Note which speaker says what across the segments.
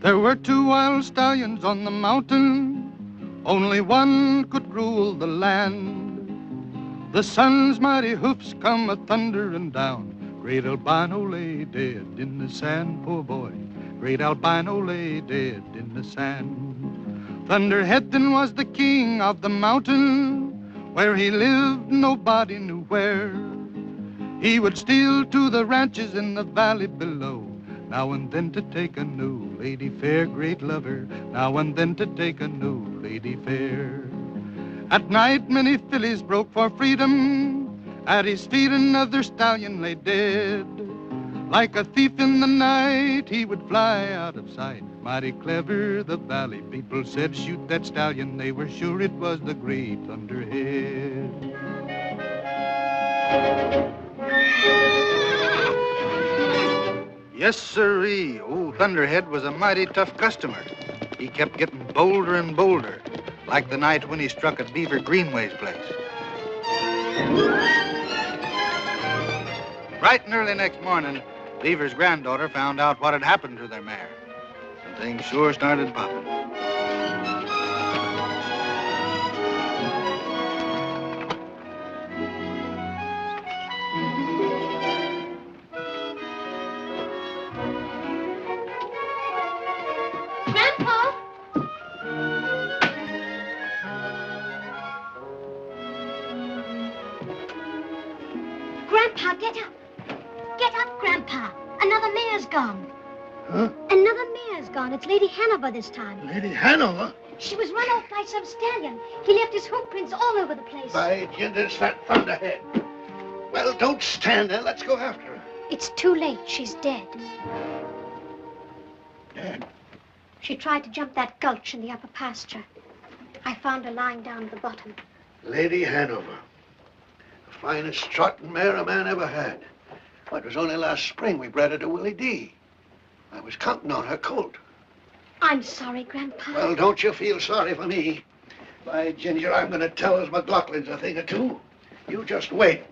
Speaker 1: There were two wild stallions on the mountain, only one could rule the land. The sun's mighty hoofs come a-thundering down. Great albino lay dead in the sand, poor boy. Great albino lay dead in the sand. Thunderhead then was the king of the mountain. Where he lived, nobody knew where. He would steal to the ranches in the valley below, now and then to take a new lady fair, great lover, now and then to take a new lady fair. At night, many fillies broke for freedom. At his feet, another stallion lay dead. Like a thief in the night, he would fly out of sight. Mighty clever, the valley people said. Shoot that stallion, they were sure it was the great Thunderhead. Yes, sirree, old Thunderhead was a mighty tough customer. He kept getting bolder and bolder, like the night when he struck at Beaver Greenway's place. Bright and early next morning, Beaver's granddaughter found out what had happened to their mare. And things sure started popping.
Speaker 2: Grandpa! Grandpa, get up. Get up, Grandpa. Another mare's gone.
Speaker 3: Huh?
Speaker 2: Another mare's gone. It's Lady Hanover this time.
Speaker 3: Lady Hanover?
Speaker 2: She was run off by some stallion. He left his hoof prints all over the place.
Speaker 3: By Jinder's that Thunderhead. Well, don't stand there. Let's go after her.
Speaker 2: It's too late. She's dead.
Speaker 3: Dead?
Speaker 2: She tried to jump that gulch in the upper pasture. I found her lying down at the bottom.
Speaker 3: Lady Hanover. The finest trotting mare a man ever had. Well, it was only last spring we bred her to Willie D. I was counting on her colt.
Speaker 2: I'm sorry, Grandpa.
Speaker 3: Well, don't you feel sorry for me. By Ginger, I'm going to tell us McLaughlin's a thing or two. You just wait.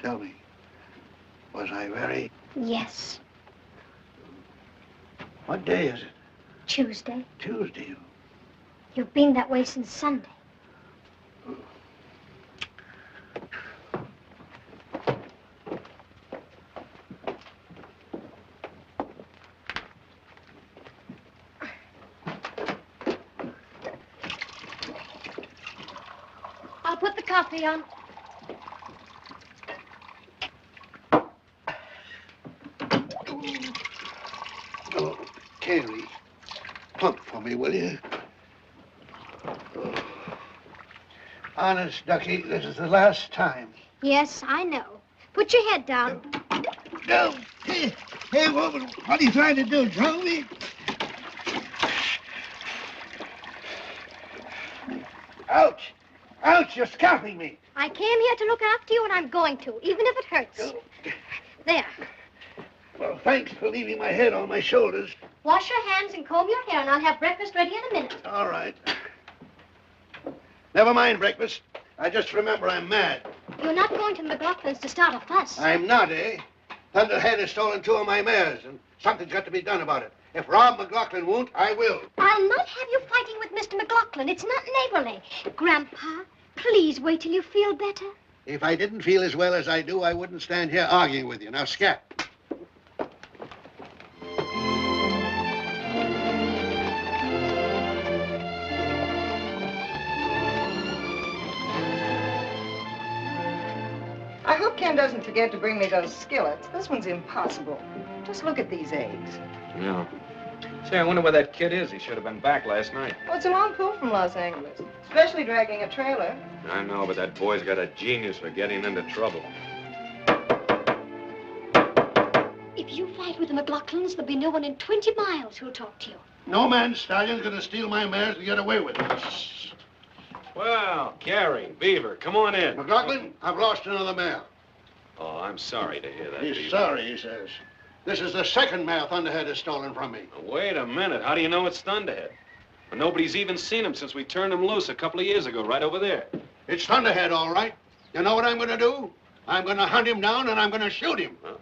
Speaker 3: Tell me, was I very...
Speaker 2: Yes.
Speaker 3: What day is it?
Speaker 2: Tuesday.
Speaker 3: Tuesday.
Speaker 2: You've been that way since Sunday. I'll put the coffee on.
Speaker 3: Oh, Carey, pump for me, will you? Oh. Honest, Ducky, this is the last time.
Speaker 2: Yes, I know. Put your head down.
Speaker 3: No. Hey, woman, what are you trying to do, drown me? Ouch! Ouch, you're scalping me.
Speaker 2: I came here to look after you, and I'm going to, even if it hurts. There.
Speaker 3: Well, thanks for leaving my head on my shoulders.
Speaker 2: Wash your hands and comb your hair, and I'll have breakfast ready in a minute.
Speaker 3: All right. Never mind breakfast. I just remember I'm mad.
Speaker 2: You're not going to McLaughlin's to start a fuss.
Speaker 3: I'm not, eh? Thunderhead has stolen two of my mares, and something's got to be done about it. If Rob McLaughlin won't, I will.
Speaker 2: I'll not have you fighting with Mr. McLaughlin. It's not neighborly. Grandpa, please wait till you feel better.
Speaker 3: If I didn't feel as well as I do, I wouldn't stand here arguing with you. Now, scat.
Speaker 4: I hope Ken doesn't forget to bring me those skillets. This one's impossible. Just look at these eggs.
Speaker 5: Yeah. Say, I wonder where that kid is. He should have been back last night.
Speaker 4: Well, it's a long pull from Los Angeles, especially dragging a trailer.
Speaker 5: I know, but that boy's got a genius for getting into trouble.
Speaker 2: If you fight with the McLaughlins, there'll be no one in 20 miles who'll talk to you.
Speaker 3: No man stallion's gonna steal my mares to get away with it.
Speaker 5: Well, Carey, Beaver, come on in.
Speaker 3: McLaughlin, I've lost another mare.
Speaker 5: Oh, I'm sorry to hear that,
Speaker 3: He's
Speaker 5: Beaver.
Speaker 3: sorry, he says. This is the second mare Thunderhead has stolen from me.
Speaker 5: Wait a minute. How do you know it's Thunderhead?
Speaker 6: And nobody's even seen him since we turned him loose a couple of years ago, right over there.
Speaker 3: It's Thunderhead, all right. You know what I'm going to do? I'm going to hunt him down and I'm going to shoot him.
Speaker 6: Huh?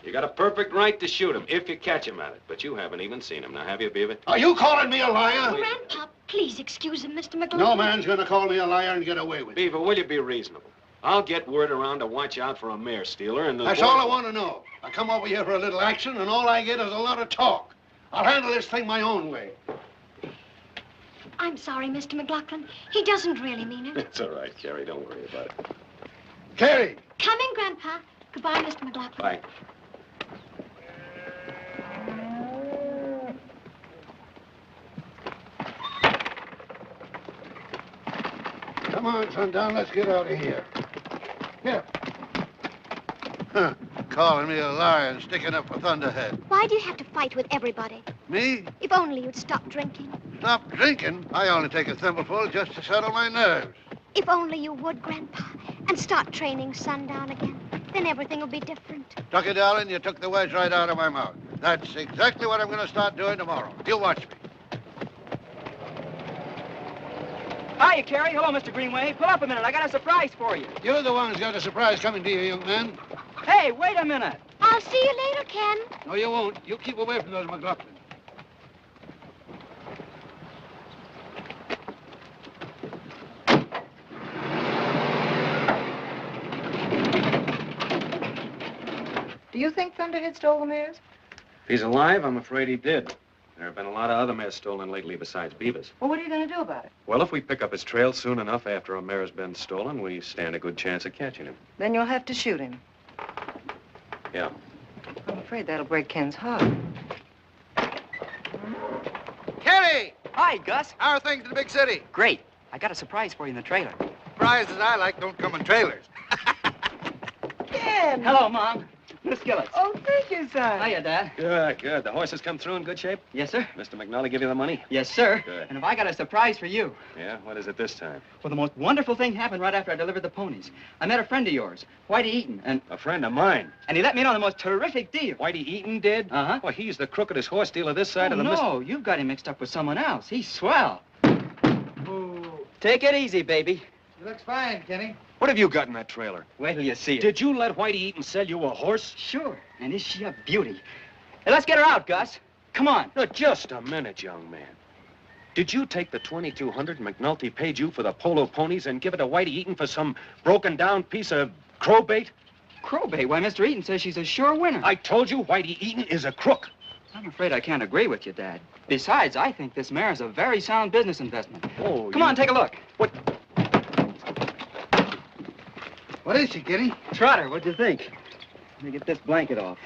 Speaker 6: You got a perfect right to shoot him if you catch him at it. But you haven't even seen him. Now, have you, Beaver?
Speaker 3: Are you calling me a liar?
Speaker 2: Grandpa, please excuse him, Mr. McLaughlin.
Speaker 3: No man's going to call me a liar and get away with it.
Speaker 6: Beaver, will you be reasonable? I'll get word around to watch out for a mare stealer and...
Speaker 3: That's all I want to know. I come over here for a little action and all I get is a lot of talk. I'll handle this thing my own way.
Speaker 2: I'm sorry, Mr. McLaughlin. He doesn't really mean it.
Speaker 6: It's all right, Carey. Don't worry about it.
Speaker 3: Carey!
Speaker 2: Come in, Grandpa. Goodbye, Mr. McLaughlin.
Speaker 6: Bye.
Speaker 3: Come on, Sundown, let's get out of here. Here. Huh. Calling me a liar and sticking up for Thunderhead.
Speaker 2: Why do you have to fight with everybody?
Speaker 3: Me?
Speaker 2: If only you'd stop drinking.
Speaker 3: Stop drinking? I only take a thimbleful just to settle my nerves.
Speaker 2: If only you would, Grandpa, and start training Sundown again. Then everything will be different.
Speaker 3: Tucky, darling, you took the words right out of my mouth. That's exactly what I'm going to start doing tomorrow. You watch me.
Speaker 7: Hiya, Carey. Hello, Mr. Greenway. Pull up a minute. I got a surprise for you.
Speaker 3: You're the one who's got a surprise coming to you, young man.
Speaker 7: Hey, wait a minute.
Speaker 2: I'll see you later, Ken.
Speaker 3: No, you won't. You keep away from those McLaughlin.
Speaker 4: Do you think Thunderhead stole the mares?
Speaker 6: If he's alive, I'm afraid he did. There have been a lot of other mares stolen lately besides Beaver's.
Speaker 4: Well, what are you going to do about it?
Speaker 6: Well, if we pick up his trail soon enough after a mare has been stolen, we stand a good chance of catching him.
Speaker 4: Then you'll have to shoot him.
Speaker 6: Yeah.
Speaker 4: I'm afraid that'll break Ken's heart.
Speaker 8: Kenny!
Speaker 7: Hi, Gus.
Speaker 8: How are things in the big city?
Speaker 7: Great. I got a surprise for you in the trailer.
Speaker 8: Prizes I like don't come in trailers.
Speaker 4: Ken!
Speaker 7: Hello, Mom. Miss Skillets.
Speaker 4: Oh, thank you, son.
Speaker 7: Hiya, Dad.
Speaker 6: Good, good. The horses come through in good shape?
Speaker 7: Yes, sir.
Speaker 6: Mr. McNally give you the money?
Speaker 7: Yes, sir.
Speaker 6: Good.
Speaker 7: And if I got a surprise for you.
Speaker 6: Yeah? What is it this time?
Speaker 7: Well, the most wonderful thing happened right after I delivered the ponies. I met a friend of yours, Whitey Eaton, and
Speaker 6: A friend of mine.
Speaker 7: he let me know the most terrific deal.
Speaker 6: Whitey Eaton did?
Speaker 7: Uh-huh.
Speaker 6: Well, he's the crookedest horse dealer this side of the...
Speaker 7: No, you've got him mixed up with someone else. He's swell. Take it easy, baby.
Speaker 8: He looks fine, Kenny.
Speaker 6: What have you got in that trailer?
Speaker 7: Wait till you see it.
Speaker 6: Did you let Whitey Eaton sell you a horse?
Speaker 7: Sure. And is she a beauty? Hey, let's get her out, Gus. Come on.
Speaker 6: Now, just a minute, young man. Did you take the $2,200 McNulty paid you for the polo ponies and give it to Whitey Eaton for some broken-down piece of crowbait?
Speaker 7: Crowbait? Why, Mr. Eaton says she's a sure winner.
Speaker 6: I told you Whitey Eaton is a crook.
Speaker 7: I'm afraid I can't agree with you, Dad. Besides, I think this mare is a very sound business investment.
Speaker 6: Oh,
Speaker 7: Come on, take a look.
Speaker 6: What?
Speaker 8: What is she, Kenny?
Speaker 7: Trotter, what'd you think? Let me get this blanket off.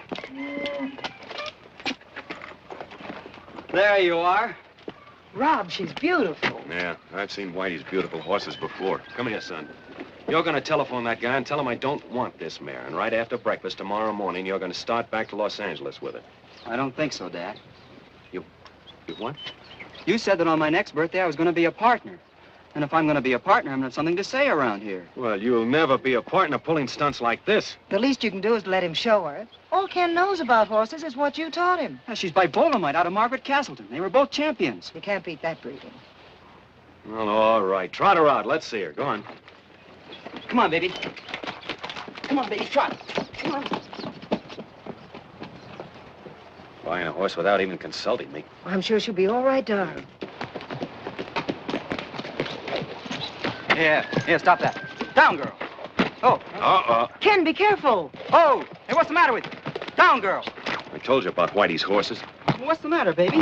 Speaker 7: There you are.
Speaker 4: Rob, she's beautiful.
Speaker 6: Yeah, I've seen Whitey's beautiful horses before. Come here, son. You're going to telephone that guy and tell him I don't want this mare. And right after breakfast tomorrow morning, you're going to start back to Los Angeles with it.
Speaker 7: I don't think so, Dad.
Speaker 6: You what?
Speaker 7: You said that on my next birthday I was going to be a partner. And if I'm going to be a partner, I'm going to have something to say around here.
Speaker 6: Well, you'll never be a partner pulling stunts like this.
Speaker 4: The least you can do is let him show her. All Ken knows about horses is what you taught him.
Speaker 7: Now, she's by Bolemite out of Margaret Castleton. They were both champions.
Speaker 4: You can't beat that breeding.
Speaker 6: Well, all right. Trot her out. Let's see her. Go on.
Speaker 7: Come on, baby. Come on, baby, trot. Come on.
Speaker 6: Buying a horse without even consulting me.
Speaker 4: I'm sure she'll be all right, darling.
Speaker 7: Here, stop that. Down, girl. Oh.
Speaker 4: Ken, be careful.
Speaker 7: Oh, hey, what's the matter with you? Down, girl.
Speaker 6: I told you about Whitey's horses.
Speaker 7: What's the matter, baby?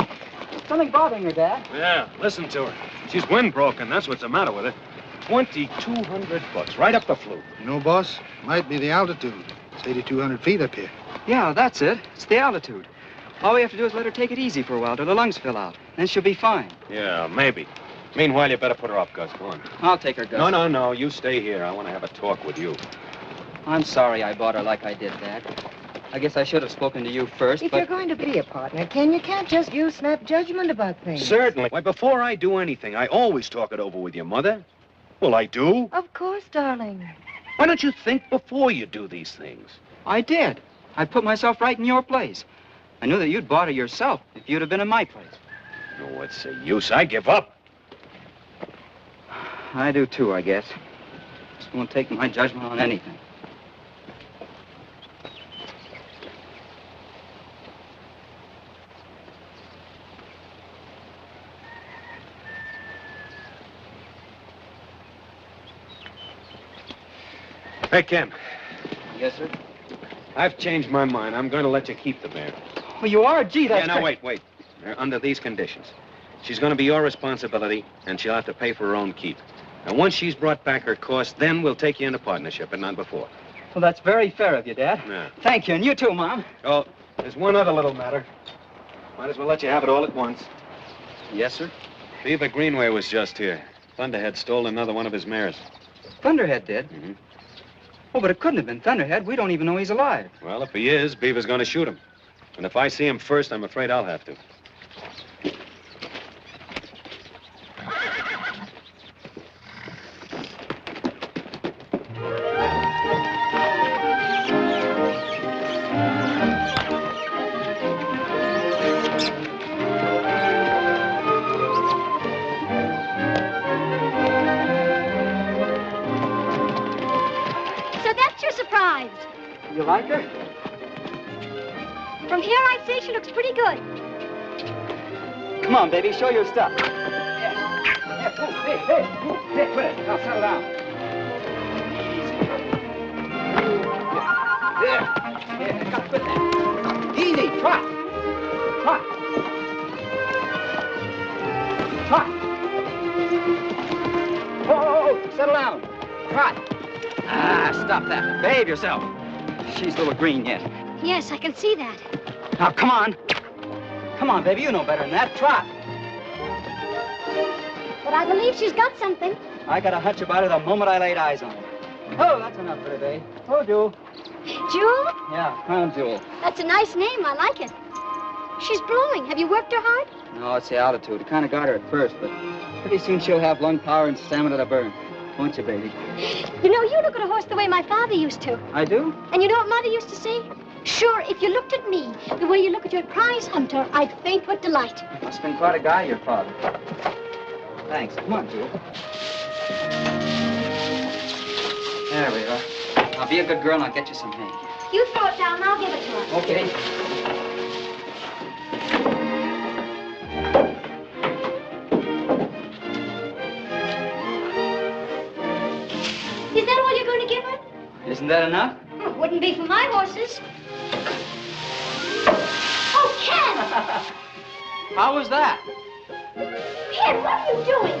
Speaker 7: Something bothering her, Dad.
Speaker 6: Yeah, listen to her. She's wind broken. That's what's the matter with her. $2,200, right up the flute.
Speaker 1: You know, boss, might be the altitude. It's 8,200 feet up here.
Speaker 7: Yeah, that's it. It's the altitude. All we have to do is let her take it easy for a while till the lungs fill out. Then she'll be fine.
Speaker 6: Yeah, maybe. Meanwhile, you better put her up, Gus. Go on.
Speaker 7: I'll take her, Gus.
Speaker 6: No. You stay here. I want to have a talk with you.
Speaker 7: I'm sorry I bought her like I did, Dad. I guess I should have spoken to you first,
Speaker 4: If
Speaker 7: but...
Speaker 4: you're going to be a partner, Ken, you can't just use snap judgment about things.
Speaker 6: Certainly. Why, before I do anything, I always talk it over with your mother. Well, I do.
Speaker 4: Of course, darling.
Speaker 6: Why don't you think before you do these things?
Speaker 7: I did. I put myself right in your place. I knew that you'd bought her yourself if you'd have been in my place.
Speaker 6: Oh, what's the use? I give up.
Speaker 7: I do too, I guess. Just won't take my judgment on anything.
Speaker 6: Hey, Ken.
Speaker 7: Yes, sir?
Speaker 6: I've changed my mind. I'm going to let you keep the mare.
Speaker 7: Oh, you are? Gee, that's
Speaker 6: Yeah, now,
Speaker 7: great.
Speaker 6: wait. Under these conditions. She's going to be your responsibility, and she'll have to pay for her own keep. And once she's brought back her cost, then we'll take you into partnership, and not before.
Speaker 7: Well, that's very fair of you, Dad.
Speaker 6: Yeah.
Speaker 7: Thank you, and you too, Mom.
Speaker 6: Oh, there's one other little matter. Might as well let you have it all at once.
Speaker 7: Yes, sir?
Speaker 6: Beaver Greenway was just here. Thunderhead stole another one of his mares.
Speaker 7: Thunderhead did?
Speaker 6: Mm-hmm.
Speaker 7: Oh, but it couldn't have been Thunderhead. We don't even know he's alive.
Speaker 6: Well, if he is, Beaver's going to shoot him. And if I see him first, I'm afraid I'll have to.
Speaker 7: You like her?
Speaker 2: From here, I'd say she looks pretty good.
Speaker 7: Come on, baby, show your stuff. Yeah, move, hey, quit it. Now settle down. Yeah, gotta quit that. Easy, trot. Oh, settle down. Trot. Stop that. Behave yourself. She's a little green yet.
Speaker 2: Yes, I can see that.
Speaker 7: Now, come on. Come on, baby, you know better than that. Trot.
Speaker 2: But I believe she's got something.
Speaker 7: I got a hunch about her the moment I laid eyes on her. Oh, that's enough for today. Oh, Jewel.
Speaker 2: Jewel?
Speaker 7: Yeah, Crown Jewel.
Speaker 2: That's a nice name. I like it. She's blowing. Have you worked her hard?
Speaker 7: No, it's the altitude. It kind of got her at first, but pretty soon she'll have lung power and stamina to burn. Won't you, baby?
Speaker 2: You know, you look at a horse the way my father used to.
Speaker 7: I do?
Speaker 2: And you know what Mother used to say? Sure, if you looked at me the way you look at your prize hunter, I'd faint with delight.
Speaker 7: Must have been quite a guy, your father. Thanks. Come on, Jewel. There we are. Now, be a good girl and I'll get you some hay.
Speaker 2: You throw it down and I'll give it to her.
Speaker 7: Okay.
Speaker 2: Is that all you're going to give her?
Speaker 7: Isn't that enough?
Speaker 2: Oh, wouldn't be for my horses. Oh, Ken!
Speaker 7: How was that?
Speaker 2: Ken, what are you doing?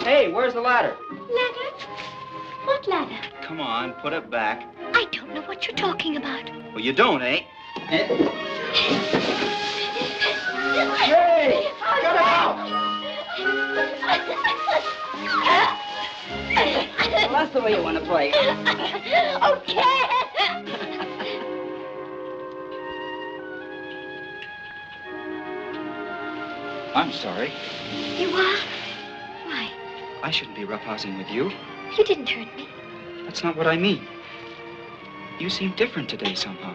Speaker 7: Hey, where's the ladder?
Speaker 2: Ladder? What ladder?
Speaker 7: Come on, put it back.
Speaker 2: I don't know what you're talking about.
Speaker 7: Well, you don't, eh? Hey! Get out! Well, that's the way you want to play.
Speaker 2: Okay.
Speaker 7: I'm sorry.
Speaker 2: You are? Why?
Speaker 7: I shouldn't be roughhousing with you.
Speaker 2: You didn't hurt me.
Speaker 7: That's not what I mean. You seem different today somehow.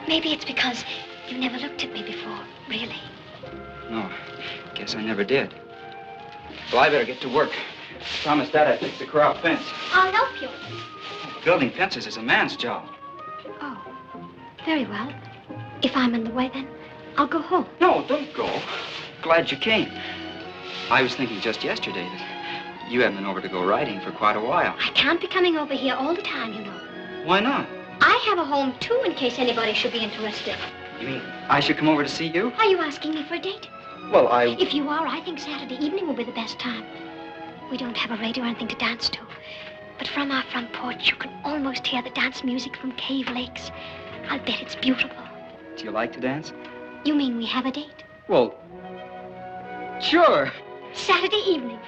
Speaker 2: Maybe it's because you never looked at me before, really.
Speaker 7: No, guess I never did. Well, I better get to work. Promised Dad I'd fix the corral fence.
Speaker 2: I'll help you.
Speaker 7: Building fences is a man's job.
Speaker 2: Oh, very well. If I'm in the way, then I'll go home.
Speaker 7: No, don't go. Glad you came. I was thinking just yesterday that you haven't been over to go riding for quite a while.
Speaker 2: I can't be coming over here all the time, you know.
Speaker 7: Why not?
Speaker 2: I have a home, too, in case anybody should be interested.
Speaker 7: You mean I should come over to see you?
Speaker 2: Are you asking me for a date?
Speaker 7: Well,
Speaker 2: If you are, I think Saturday evening will be the best time. We don't have a radio or anything to dance to. But from our front porch, you can almost hear the dance music from Cave Lakes. I'll bet it's beautiful.
Speaker 7: Do you like to dance?
Speaker 2: You mean we have a date?
Speaker 7: Well, sure.
Speaker 2: Saturday evening.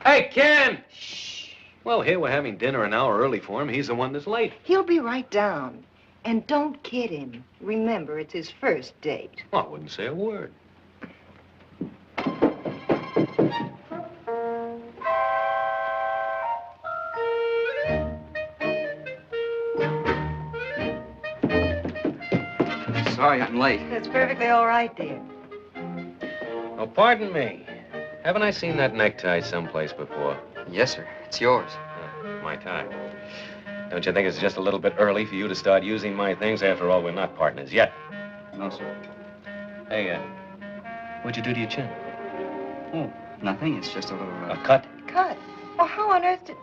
Speaker 6: Hey, Ken! Shh. Well, here we're having dinner an hour early for him. He's the one that's late.
Speaker 4: He'll be right down. And don't kid him. Remember, it's his first date.
Speaker 6: Well, I wouldn't say a word.
Speaker 7: Sorry I'm late.
Speaker 4: That's perfectly all right, dear.
Speaker 6: Oh, pardon me. Haven't I seen that necktie someplace before?
Speaker 7: Yes, sir. It's yours.
Speaker 6: My tie. Don't you think it's just a little bit early for you to start using my things? After all, we're not partners yet.
Speaker 7: No, sir.
Speaker 6: Hey, what'd you do to your chin?
Speaker 7: Oh, nothing. It's just a little...
Speaker 6: A cut?
Speaker 4: Cut? Well, how on earth did...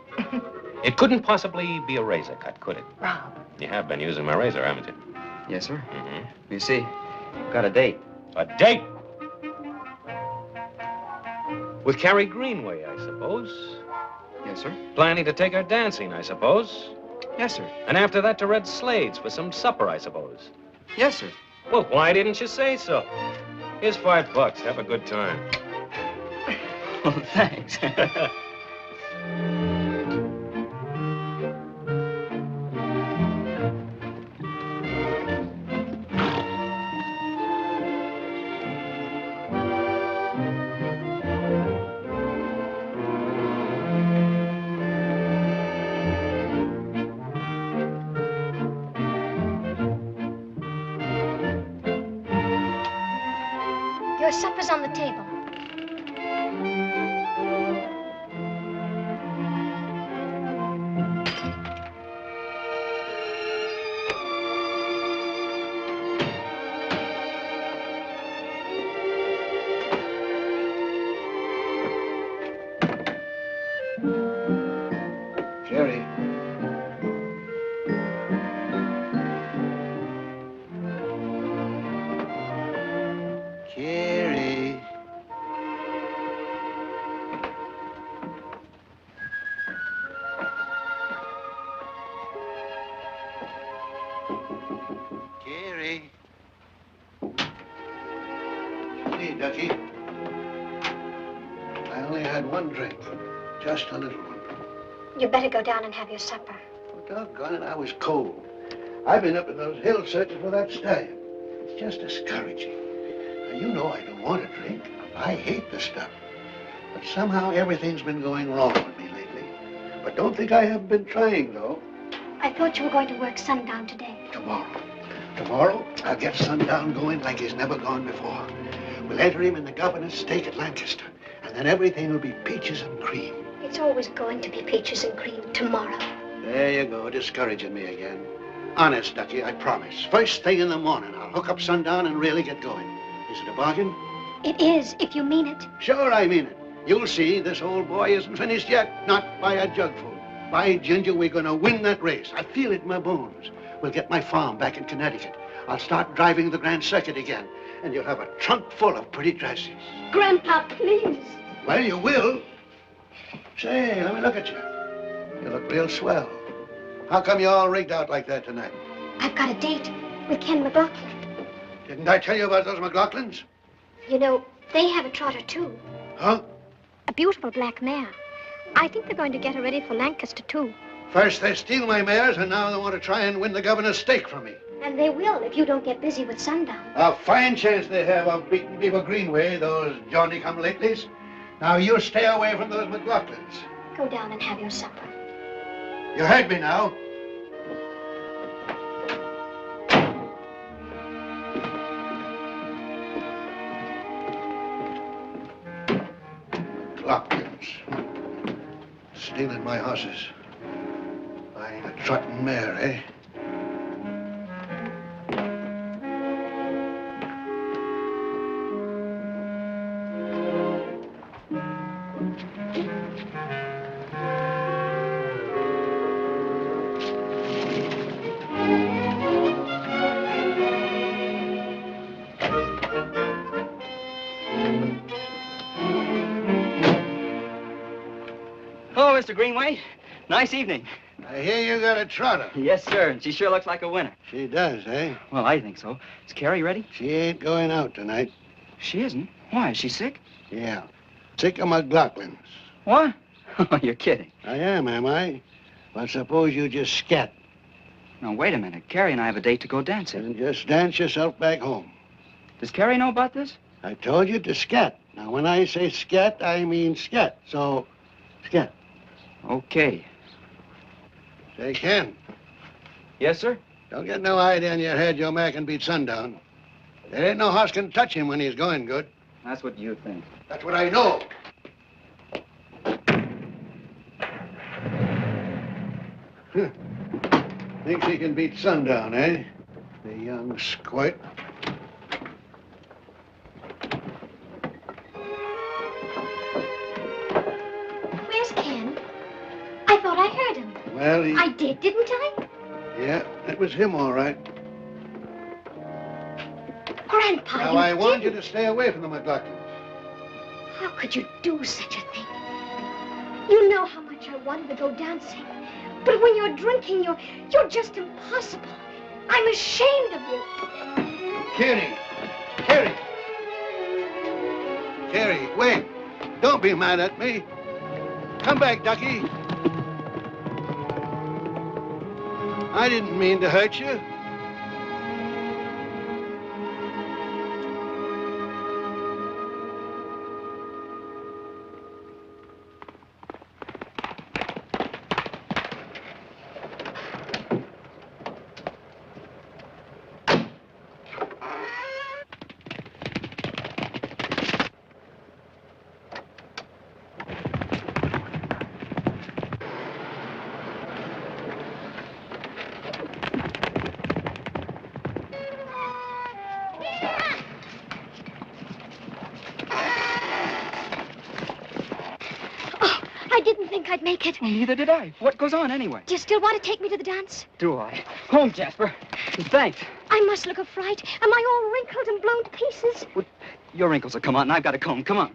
Speaker 6: It couldn't possibly be a razor cut, could it?
Speaker 4: Rob.
Speaker 6: You have been using my razor, haven't you?
Speaker 7: Yes, sir.
Speaker 6: Mm-hmm.
Speaker 7: You see, I've got a date.
Speaker 6: A date? With Carey Greenway, I suppose.
Speaker 7: Yes, sir.
Speaker 6: Planning to take her dancing, I suppose.
Speaker 7: Yes, sir.
Speaker 6: And after that to Red Slade's for some supper, I suppose.
Speaker 7: Yes, sir.
Speaker 6: Well, why didn't you say so? Here's $5. Have a good time.
Speaker 7: Well, thanks.
Speaker 2: Your supper's on the table.
Speaker 3: Carey. Carey. Carey. Hey, Ducky. I only had one drink. Just a little one.
Speaker 2: You better go down and have your supper.
Speaker 3: Oh, doggone it, I was cold. I've been up in those hills searching for that stallion. It's just discouraging. Now, you know I don't want to drink. I hate the stuff. But somehow everything's been going wrong with me lately. But don't think I haven't been trying, though.
Speaker 2: I thought you were going to work sundown today.
Speaker 3: Tomorrow. Tomorrow, I'll get sundown going like he's never gone before. We'll enter him in the governor's stake at Lancaster. And then everything will be peaches and cream.
Speaker 2: It's always going to be peaches and cream tomorrow.
Speaker 3: There you go, discouraging me again. Honest, Ducky, I promise. First thing in the morning, I'll hook up sundown and really get going. Is it a bargain?
Speaker 2: It is, if you mean it.
Speaker 3: Sure, I mean it. You'll see, this old boy isn't finished yet. Not by a jugful. By ginger, we're gonna win that race. I feel it in my bones. We'll get my farm back in Connecticut. I'll start driving the Grand Circuit again. And you'll have a trunk full of pretty dresses.
Speaker 2: Grandpa, please.
Speaker 3: Well, you will. Say, let me look at you. You look real swell. How come you all rigged out like that tonight?
Speaker 2: I've got a date with Ken McLaughlin.
Speaker 3: Didn't I tell you about those McLaughlins?
Speaker 2: You know, they have a trotter, too.
Speaker 3: Huh?
Speaker 2: A beautiful black mare. I think they're going to get her ready for Lancaster, too.
Speaker 3: First they steal my mares, and now they want to try and win the governor's stake from me.
Speaker 2: And they will if you don't get busy with sundown.
Speaker 3: A fine chance they have of beating Beaver Greenway, those Johnny-come-latelys. Now, you stay away from those McLaughlins.
Speaker 2: Go down and have your supper.
Speaker 3: You heard me now. McLaughlins. Stealing my horses. I ain't a trotting mare, eh?
Speaker 7: Hello, Mr. Greenway. Nice evening.
Speaker 3: I hear you got a trotter.
Speaker 7: Yes, sir, and she sure looks like a winner.
Speaker 3: She does, eh?
Speaker 7: Well, I think so. Is Carey ready?
Speaker 3: She ain't going out tonight.
Speaker 7: She isn't. Why, is she sick?
Speaker 3: Yeah. Sick of McLaughlins.
Speaker 7: What? Oh, you're kidding.
Speaker 3: I am I? Well, suppose you just scat
Speaker 7: Now, wait a minute. Carrie and I have a date to go dancing.
Speaker 3: and just dance yourself back home.
Speaker 7: Does Carrie know about this?
Speaker 3: I told you to scat. Now, when I say scat, I mean scat. So, scat.
Speaker 7: Okay.
Speaker 3: Say, Ken,
Speaker 7: Yes, sir?
Speaker 3: don't get no idea in your head your mare can beat sundown. There ain't no horse can touch him when he's going good.
Speaker 7: That's what you think.
Speaker 3: That's what I know. Thinks he can beat sundown, eh? The young squirt.
Speaker 2: Where's Ken? I thought I heard him.
Speaker 3: Well,
Speaker 2: I did, didn't I?
Speaker 3: Yeah, it was him, all right.
Speaker 2: Grandpa,
Speaker 3: Now,
Speaker 2: you
Speaker 3: I want you
Speaker 2: didn't.
Speaker 3: to stay away from the McLaughlins.
Speaker 2: How could you do such a thing? You know how much I wanted to go dancing. But when you're drinking, you're just impossible. I'm ashamed of you.
Speaker 3: Carey! Carey! Carey, wait. Don't be mad at me. Come back, Ducky. I didn't mean to hurt you.
Speaker 2: I didn't think I'd make it.
Speaker 7: Well, neither did I. What goes on anyway?
Speaker 2: Do you still want to take me to the dance?
Speaker 7: Do I? Home, Jasper. Thanks.
Speaker 2: I must look a fright. Am I all wrinkled and blown to pieces?
Speaker 7: Your wrinkles will come out, and I've got a comb. Come on.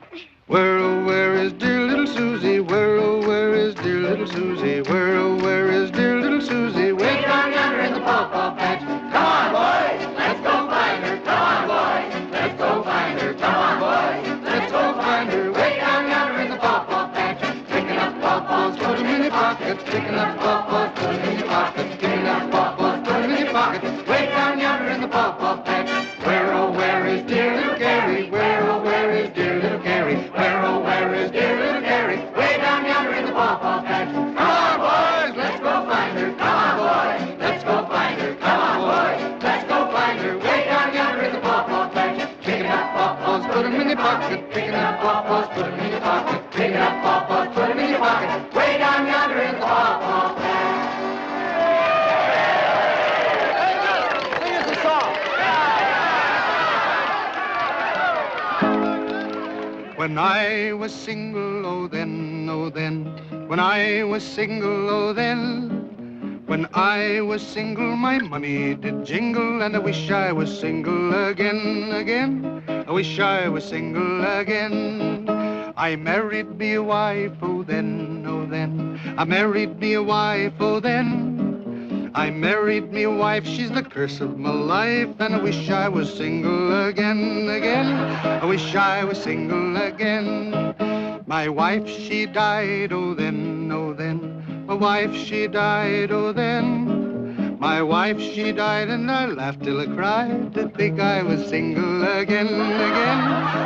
Speaker 1: Where, oh, where is dear little Susie? Where, oh, where is dear little Susie? Where, oh, where is dear little Susie? Way down yonder in the pawpaw patch. Come on, boys, let's go find her. Come on, boys, let's go find her. Come on, boys, let's go find her. Way down yonder in the pawpaw patch. Picking up pawpaws, put 'em in your pockets. Picking up pawpaws, put 'em in your pockets. Picking up pawpaws, put 'em in your pockets. Way down yonder in the pawpaw patch. Where, oh, where is dear little Carey? Where, oh, where is dear little Carey? Where, oh, where is dear little Carey? Way down yonder in the pawpaw patch. Come on, boys, let's go find her. Come on, boys, let's go find her. Come on, boys, let's go find her. Way down yonder in the pawpaw patch. Picking up pawpaws, put 'em in your pocket. Picking up pawpaws, put 'em in your pocket. Picking up pawpaws, put 'em in your pocket. Way down yonder in the pawpaw patch.
Speaker 7: Sing us a song.
Speaker 1: When I was single, oh then, oh then. When I was single, oh then. When I was single, my money did jingle, and I wish I was single again, again. I wish I was single again. I married me a wife, oh then, oh then. I married me a wife, oh then. I married me a wife, she's the curse of my life, and I wish I was single again, again. I wish I was single again. My wife, she died, oh then, oh then. My wife, she died, oh then. My wife, she died, and I laughed till I cried to think I was single again, again.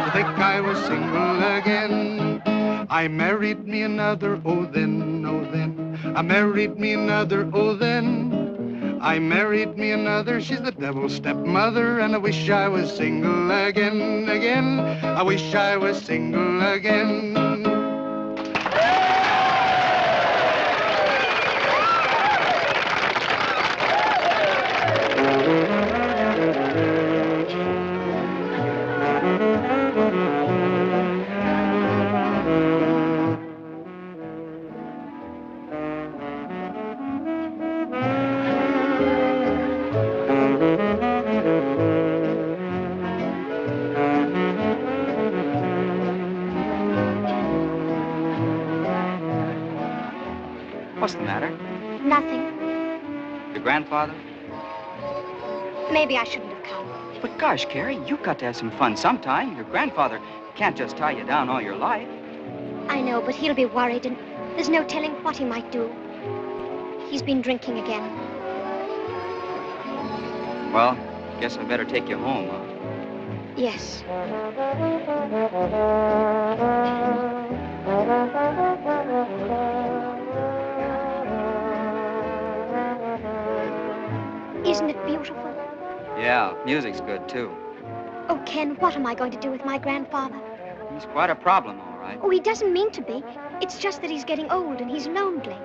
Speaker 1: To think I was single again. I married me another, oh then, oh then. I married me another, oh then. I married me another, she's the devil's stepmother, and I wish I was single again, again. I wish I was single again.
Speaker 7: What's the matter?
Speaker 2: Nothing.
Speaker 7: Your grandfather?
Speaker 2: Maybe I shouldn't have come.
Speaker 7: But gosh, Carrie, you've got to have some fun sometime. Your grandfather can't just tie you down all your life.
Speaker 2: I know, but he'll be worried, and there's no telling what he might do. He's been drinking again.
Speaker 7: Well, guess I better take you home, huh?
Speaker 2: Yes. Isn't it beautiful?
Speaker 7: Yeah, music's good, too.
Speaker 2: Oh, Ken, what am I going to do with my grandfather?
Speaker 7: He's quite a problem, all right.
Speaker 2: Oh, he doesn't mean to be. It's just that he's getting old and he's lonely.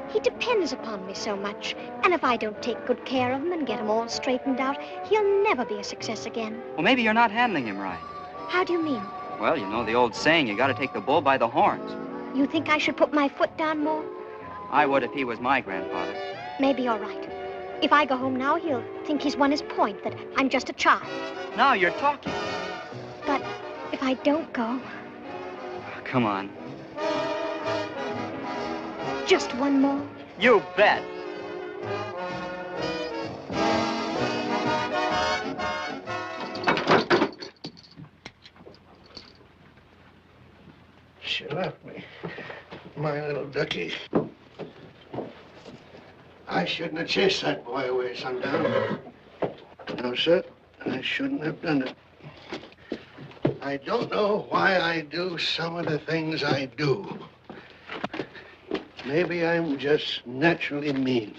Speaker 2: He depends upon me so much. And if I don't take good care of him and get him all straightened out, he'll never be a success again.
Speaker 7: Well, maybe you're not handling him right.
Speaker 2: How do you mean?
Speaker 7: Well, you know the old saying, you gotta take the bull by the horns.
Speaker 2: You think I should put my foot down more?
Speaker 7: I would if he was my grandfather.
Speaker 2: Maybe you're right. If I go home now, he'll think he's won his point, that I'm just a child.
Speaker 7: Now you're talking.
Speaker 2: But if I don't go...
Speaker 7: Come on.
Speaker 2: Just one more?
Speaker 7: You bet.
Speaker 3: She left me. My little ducky. I shouldn't have chased that boy away, Sundown. No, sir. I shouldn't have done it. I don't know why I do some of the things I do. Maybe I'm just naturally mean.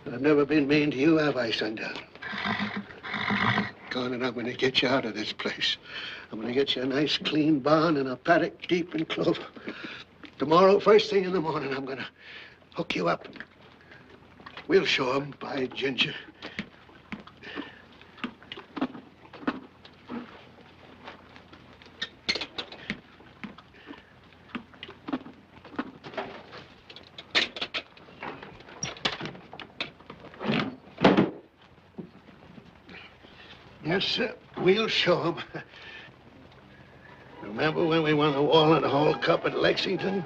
Speaker 3: But I've never been mean to you, have I, Sundown? Gone, and I'm going to get you out of this place. I'm going to get you a nice, clean barn and a paddock deep in clover. Tomorrow, first thing in the morning, I'm going to hook you up. We'll show 'em, by ginger. Yes, sir. We'll show 'em. Remember when we won the Walnut Hall Cup at Lexington?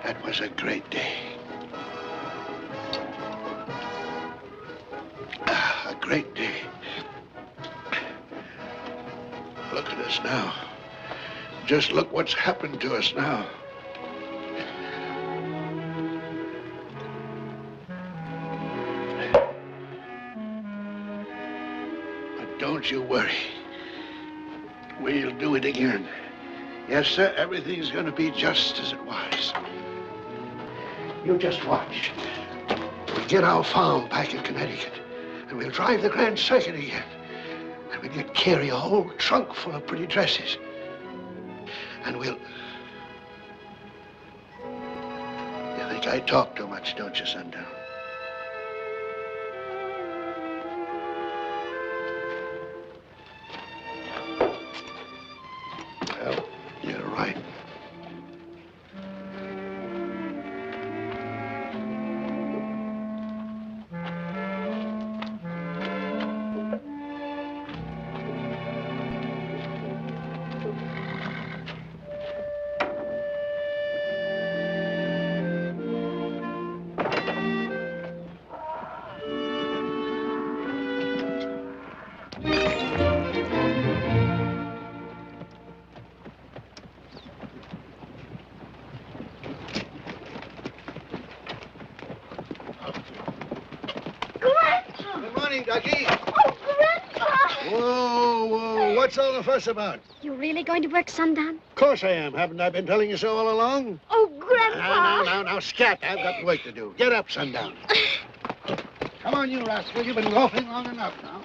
Speaker 3: That was a great day. A great day. Look at us now. Just look what's happened to us now. Don't you worry. We'll do it again. Yes, sir, everything's going to be just as it was. You just watch. We'll get our farm back in Connecticut, and we'll drive the Grand Circuit again. And we'll get Carey a whole trunk full of pretty dresses. And we'll... You think I talk too much, don't you, Sundown? Well, you're right. Ducky.
Speaker 2: Oh, Grandpa!
Speaker 3: Whoa, what's all the fuss about?
Speaker 2: You really going to work sundown?
Speaker 3: Of course I am. Haven't I been telling you so all along?
Speaker 2: Oh, Grandpa!
Speaker 3: Now, scat. I've got work to do. Get up, Sundown. Come on, you rascal. You've been loafing long enough now.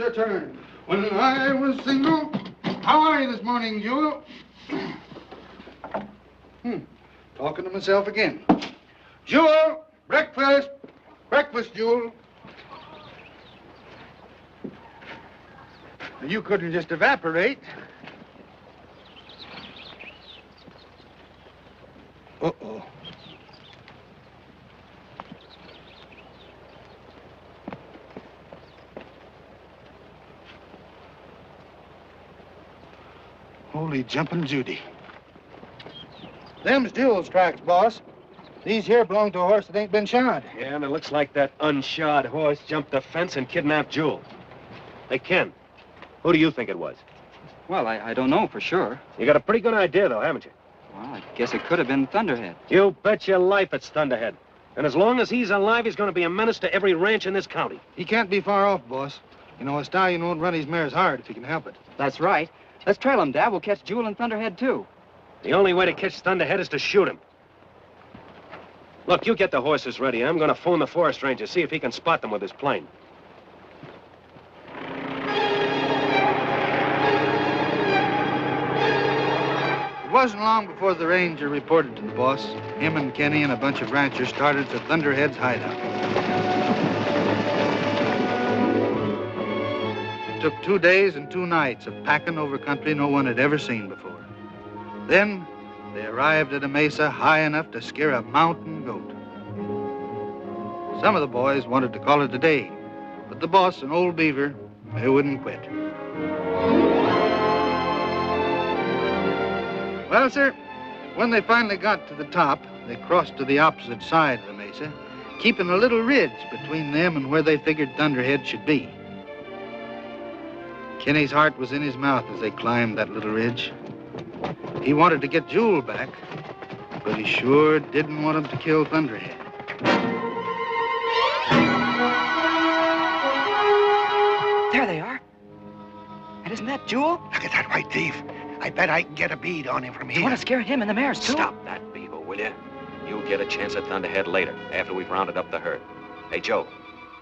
Speaker 8: your turn. When I was single. How are you this morning, Jewel? Talking to myself again. Jewel, breakfast. Breakfast, Jewel. You couldn't just evaporate. Uh-oh. Holy jumping Judy. Them's Jewel's tracks, boss. These here belong to a horse that ain't been shod.
Speaker 6: Yeah, and it looks like that unshod horse jumped the fence and kidnapped Jewel. Hey, Ken, who do you think it was?
Speaker 7: Well, I don't know for sure.
Speaker 6: You got a pretty good idea, though, haven't you?
Speaker 7: Well, I guess it could have been Thunderhead.
Speaker 6: You bet your life it's Thunderhead. And as long as he's alive, he's going to be a menace to every ranch in this county.
Speaker 8: He can't be far off, boss. You know, a stallion won't run his mares hard if he can help it.
Speaker 7: That's right. Let's trail him, Dad. We'll catch Jewel and Thunderhead, too.
Speaker 6: The only way to catch Thunderhead is to shoot him. Look, you get the horses ready. I'm going to phone the forest ranger, see if he can spot them with his plane.
Speaker 8: It wasn't long before the ranger reported to the boss. Him and Kenny and a bunch of ranchers started for Thunderhead's hideout. It took 2 days and 2 nights of packing over country no one had ever seen before. Then they arrived at a mesa high enough to scare a mountain goat. Some of the boys wanted to call it a day, but the boss, an old beaver, they wouldn't quit. Well, sir, when they finally got to the top, they crossed to the opposite side of the mesa, keeping a little ridge between them and where they figured Thunderhead should be. Kenny's heart was in his mouth as they climbed that little ridge. He wanted to get Jewel back, but he sure didn't want him to kill Thunderhead.
Speaker 7: There they are. And isn't that Jewel?
Speaker 3: Look at that white thief. I bet I can get a bead on him from here.
Speaker 7: You want to scare him and the mares, too?
Speaker 6: Stop that, Beaver, will you? You'll get a chance at Thunderhead later, after we've rounded up the herd. Hey, Joe,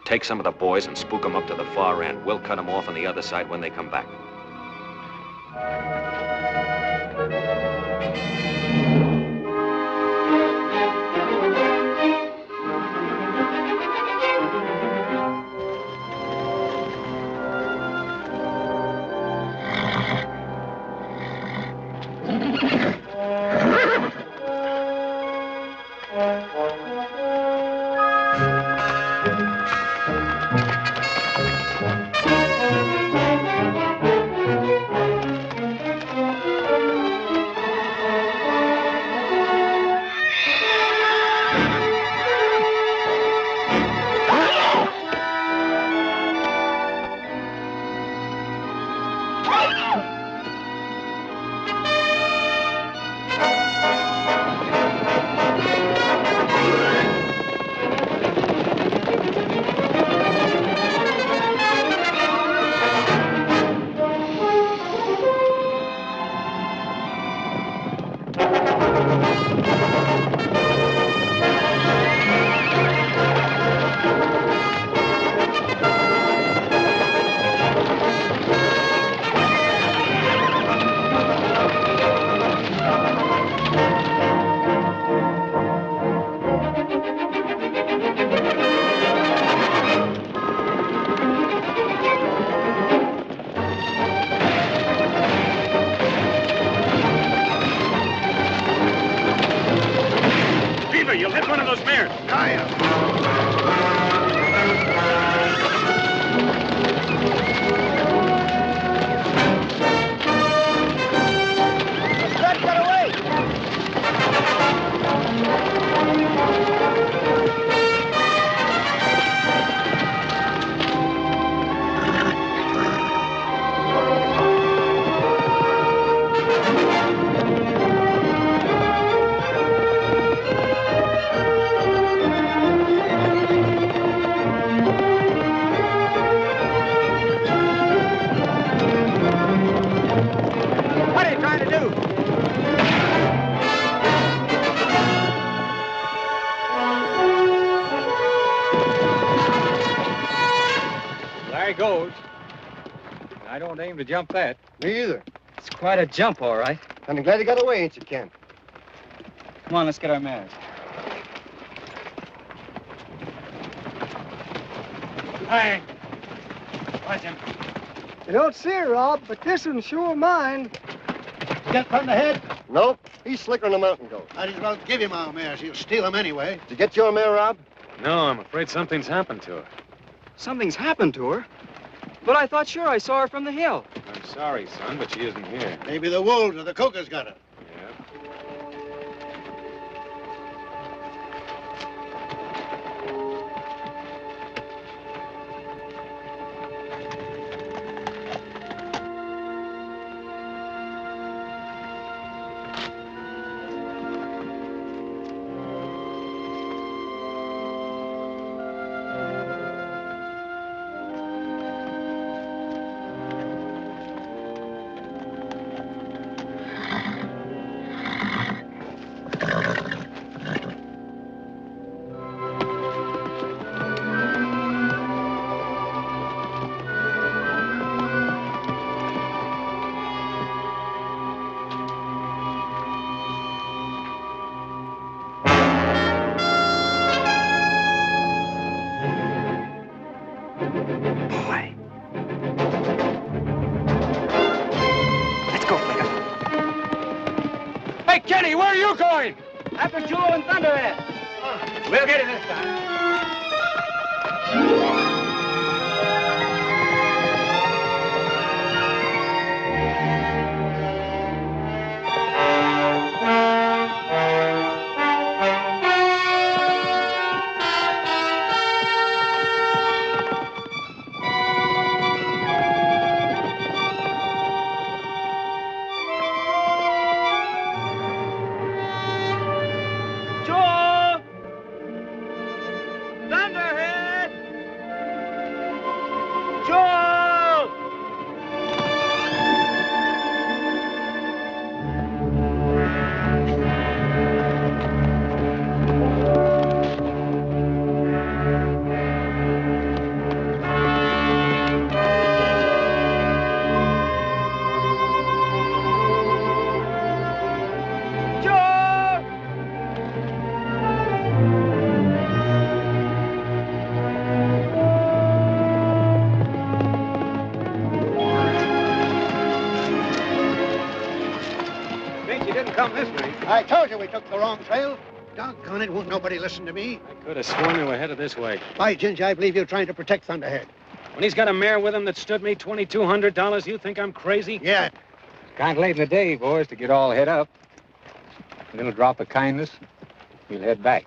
Speaker 6: take some of the boys and spook them up to the far end. We'll cut them off on the other side when they come back.
Speaker 5: I don't aim to jump that.
Speaker 3: Me either.
Speaker 7: It's quite a jump, all right.
Speaker 3: I'm glad you got away, ain't you, Ken?
Speaker 7: Come on, let's get our mares.
Speaker 5: Hey! Watch him.
Speaker 9: You don't see her, Rob, but this one's sure mine.
Speaker 3: Get Thunderhead? Nope. He's slicker than a mountain goat. Might as well give him our mares. He'll steal them anyway. Did you get your mare, Rob?
Speaker 6: No, I'm afraid something's happened to her.
Speaker 7: Something's happened to her? But I thought sure I saw her from the hill.
Speaker 6: I'm sorry, son, but she isn't here.
Speaker 3: Maybe the wolves or the cougars got her.
Speaker 6: Yeah.
Speaker 7: Boy. Let's go, Flicker.
Speaker 5: Hey, Kenny, where are you going?
Speaker 7: After Jewel and Thunderhead.
Speaker 5: We'll get it this time.
Speaker 7: Jewel! Thunderhead! Jewel! Jewel!
Speaker 5: Think you didn't come this way.
Speaker 3: I told you we took the wrong trail. Doggone it, won't nobody listen to me.
Speaker 6: I could have sworn they were headed this way.
Speaker 3: By Ginger, I believe you're trying to protect Thunderhead.
Speaker 6: When he's got a mare with him that stood me $2,200, you think I'm crazy?
Speaker 3: Yeah.
Speaker 5: Kind of late in the day, boys, to get all head up. A little drop of kindness, we'll head back.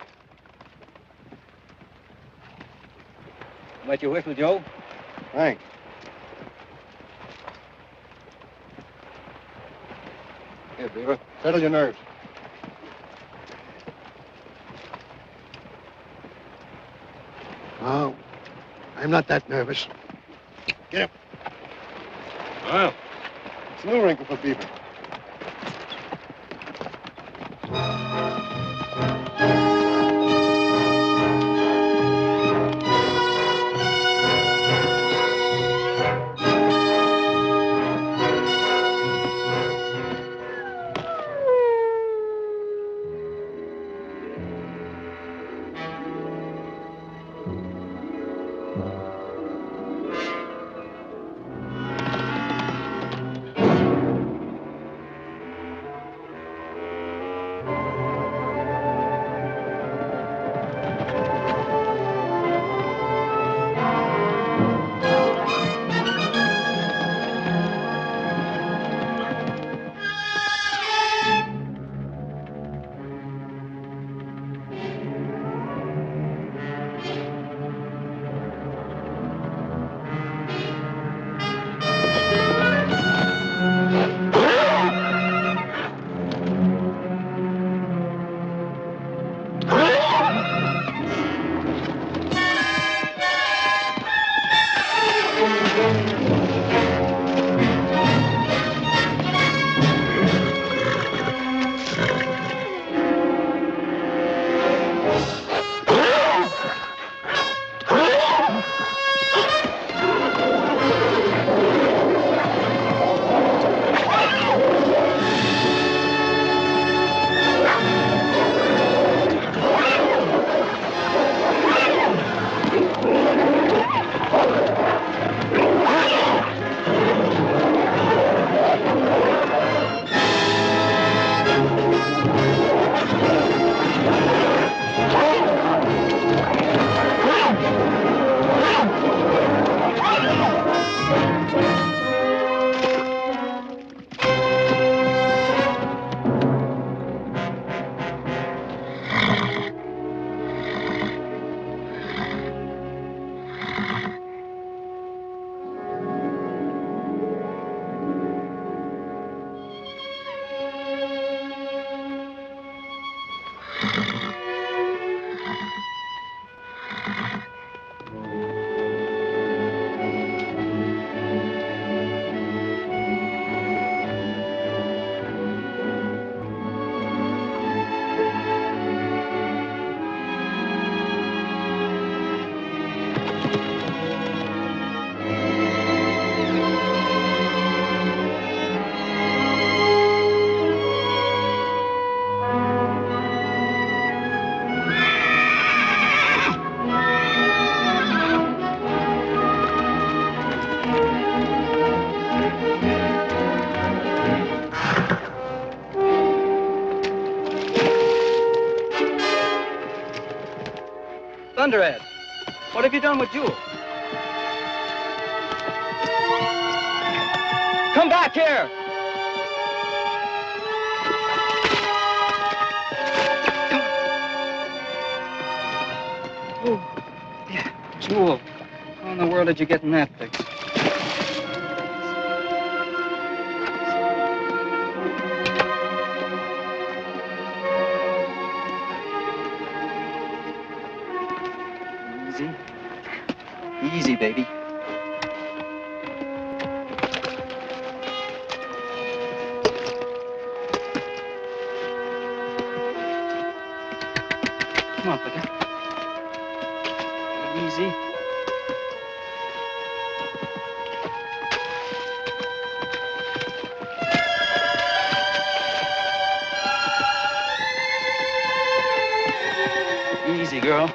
Speaker 5: Let you whistle, Joe?
Speaker 3: Thanks.
Speaker 5: Here, Beaver.
Speaker 3: Settle your nerves. Oh, I'm not that nervous. Get up.
Speaker 6: Well,
Speaker 3: It's no wrinkle for Beaver.
Speaker 7: Thunderhead, what have you done with Jewel? Come back here! Oh, yeah, Jewel. How in the world did you get in that fix? Easy. Easy, baby. Come on, Peggy. Easy. Easy, girl.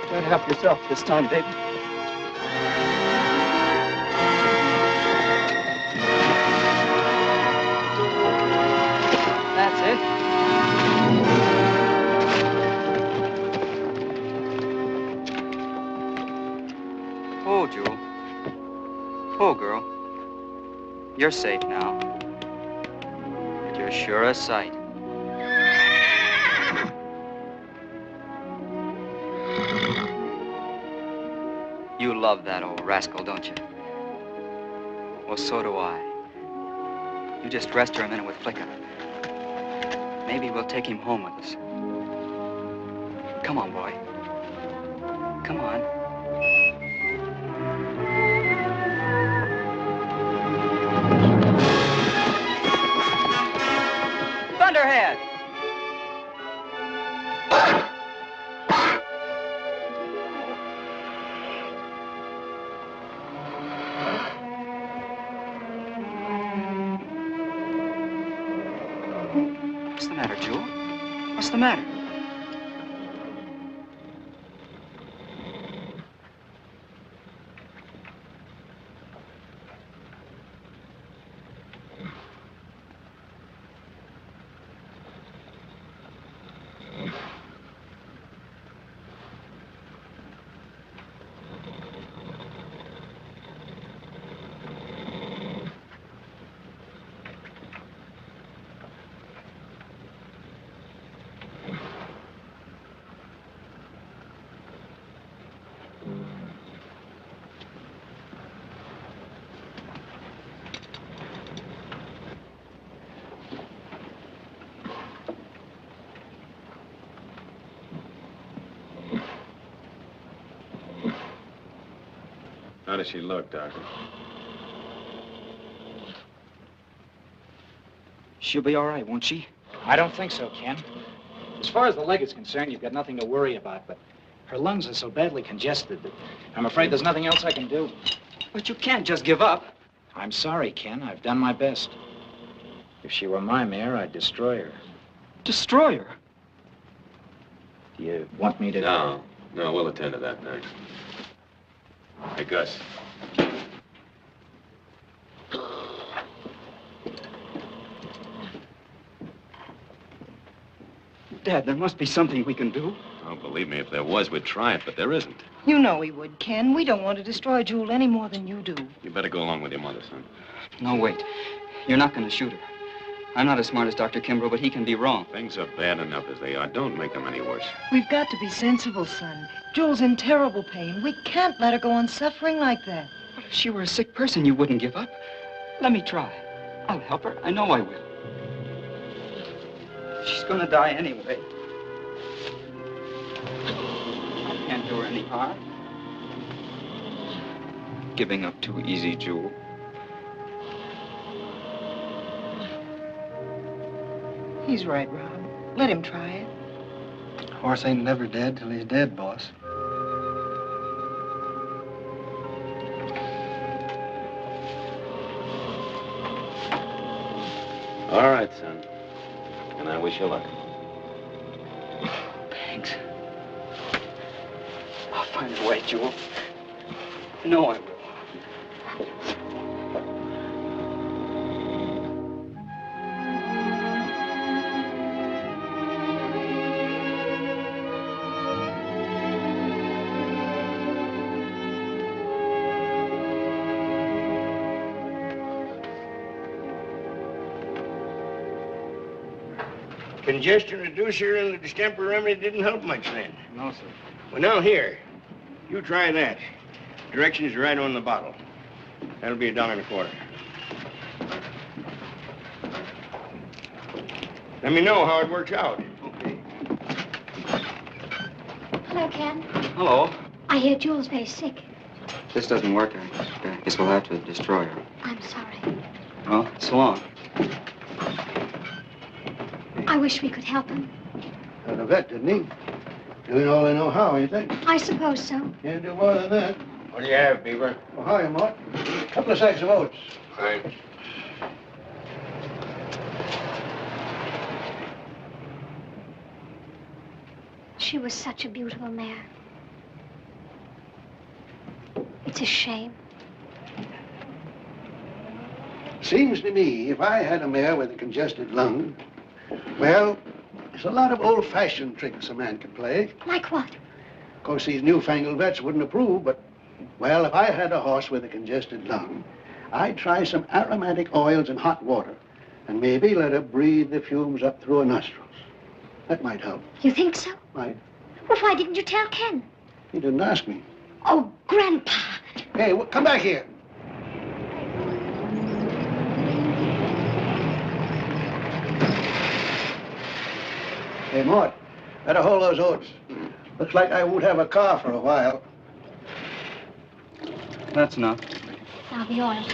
Speaker 7: Try to help yourself this time, baby. That's it. Oh, Jewel. Oh, girl. You're safe now. You're sure a sight. You love that old rascal, don't you? Well, so do I. You just rest her a minute with Flicker. Maybe we'll take him home with us. Come on, boy. Come on. Thunderhead! What's the matter, Jewel? What's the matter?
Speaker 6: How does she look, Doctor?
Speaker 7: She'll be all right, won't she?
Speaker 5: I don't think so, Ken. As far as the leg is concerned, you've got nothing to worry about, but her lungs are so badly congested that I'm afraid there's nothing else I can do.
Speaker 7: But you can't just give up.
Speaker 5: I'm sorry, Ken. I've done my best. If she were my mare, I'd destroy her.
Speaker 7: Destroy her?
Speaker 5: Do you want me to...
Speaker 6: No, we'll attend to that next. Hey, Gus.
Speaker 7: Dad, there must be something we can do.
Speaker 6: Oh, believe me, if there was, we'd try it, but there isn't.
Speaker 4: You know we would, Ken. We don't want to destroy Jewel any more than you do.
Speaker 6: You better go along with your mother, son.
Speaker 7: No, wait. You're not going to shoot her. I'm not as smart as Dr. Kimbrough, but he can be wrong.
Speaker 6: Things are bad enough as they are. Don't make them any worse.
Speaker 4: We've got to be sensible, son. Jewel's in terrible pain. We can't let her go on suffering like that.
Speaker 7: But if she were a sick person, you wouldn't give up. Let me try. I'll help her. I know I will. She's going to die anyway. I can't do her any harm. Giving up too easy, Jewel.
Speaker 4: He's right, Rob. Let him try it.
Speaker 8: Horse ain't never dead till he's dead, boss.
Speaker 6: All right, son. And I wish you luck.
Speaker 7: Thanks. I'll find a way, Jewel. I know I will.
Speaker 10: congestion reducer and the distemper remedy didn't help much then.
Speaker 5: No, sir.
Speaker 10: Well, now here, you try that. Directions are right on the bottle. That'll be $1.25. Let me know how it works out.
Speaker 3: Okay.
Speaker 2: Hello, Ken.
Speaker 7: Hello.
Speaker 2: I hear Jewel's very sick.
Speaker 7: This doesn't work. I guess we'll have to destroy her.
Speaker 2: I'm sorry.
Speaker 7: Well, so long.
Speaker 2: I wish we could help him.
Speaker 3: Got a vet, didn't he? Doing all they know how, ain't they?
Speaker 2: I suppose so.
Speaker 3: Can't do more than that.
Speaker 10: What do you have, Beaver?
Speaker 3: Oh, hi, Mort. A couple of sacks of oats.
Speaker 10: Thanks.
Speaker 2: She was such a beautiful mare. It's a shame.
Speaker 3: Seems to me, if I had a mare with a congested lung, well, there's a lot of old-fashioned tricks a man could play.
Speaker 2: Like what?
Speaker 3: Of course, these newfangled vets wouldn't approve, but, well, if I had a horse with a congested lung, I'd try some aromatic oils in hot water and maybe let her breathe the fumes up through her nostrils. That might help.
Speaker 2: You think so?
Speaker 3: Might.
Speaker 2: Well, why didn't you tell Ken?
Speaker 3: He didn't ask me.
Speaker 2: Oh, Grandpa.
Speaker 3: Hey, come back here. Hey, Mort, better hold those oats. Looks like I won't have a car for a while.
Speaker 7: That's enough.
Speaker 2: Now the oil.